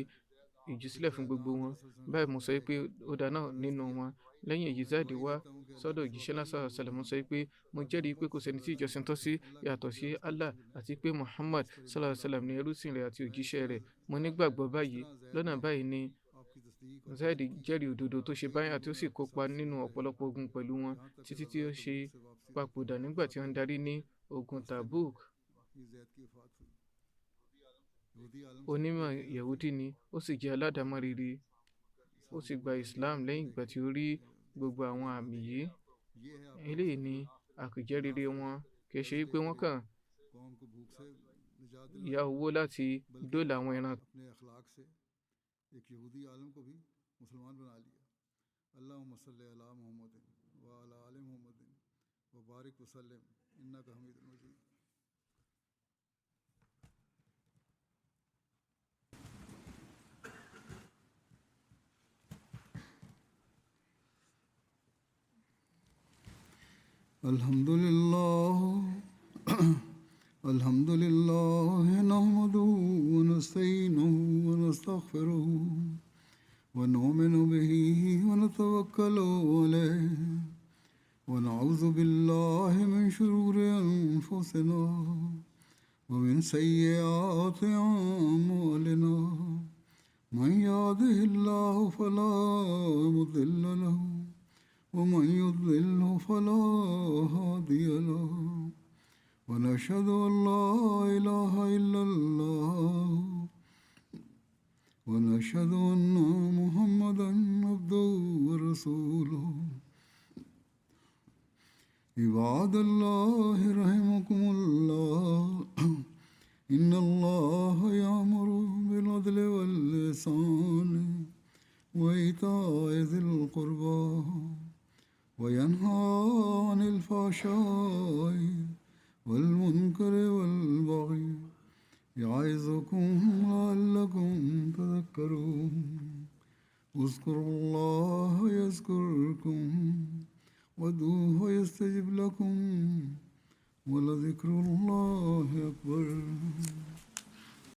ìjùsílẹ̀ fún gbogbo wọn. Báyìí mo sọ pé ó dáná nínú wọn. Lẹ́yìn èyí Zaid wá sọ́dọ̀ òjíṣẹ́ náà sallallahu alaihi wasallam, sọ pé mo jẹ́rìí pé kò sẹ́ni tí ìjọsìn tọ́ sí yàtọ̀ sí Allah, àti pé Muhammad sallallahu alaihi wasallam ni ẹrúsìn rẹ̀ àti òjíṣẹ́ rẹ̀. Mo nígbàgbọ́ báyìí. Lọ́nà báyìí ni Zaid jẹ́rìí òdodo tó ṣe báyà tí ó sì kópa nínú ọ̀pọ̀lọpọ̀ ogun pẹ̀lú wọn títí tí ó ṣe papòdà nígbà tí wọ́n ń darí ní ogun Tabuk. Onímọ̀ Yehudi ni, ó sì jẹ́ aládàámọ́ rere. Ó sì gba Islam lẹ́yìn ìgbà tí ó rí gbogbo àwọn àmì yìí. Eléyìí ni àpèjẹ́ rere wọn. Kì í ṣe wípé wọ́n kàn ya owó láti dóòlà àwọn ẹran. एक यहूदी आलम को भी मुसलमान बना लिया। अल्लाहुम्मा सल्ली अला मुहम्मदिन व अला आलि मुहम्मदिन व बारिक व सल्लिम इन्नका हमीदुन मजीद। الحمد لله نحمده ونستعينه ونستغفره ونؤمن به ونتوكل عليه ونعوذ بالله من شرور أنفسنا ومن سيئات أعمالنا من يهده الله فلا مضل له ومن يضلل فلا هادي له ونشهد أن لا إله إلا الله ونشهد أن محمدا عبده ورسوله عباد الله رحمكم الله إن الله يأمر بالعدل والإحسان وإيتاء ذي القربى وينهى عن الفحشاء والمنكر والبغي يعظكم لعلكم تذكرون اذكروا الله يذكركم وادعوه يستجب لكم ولذكر الله أكبر.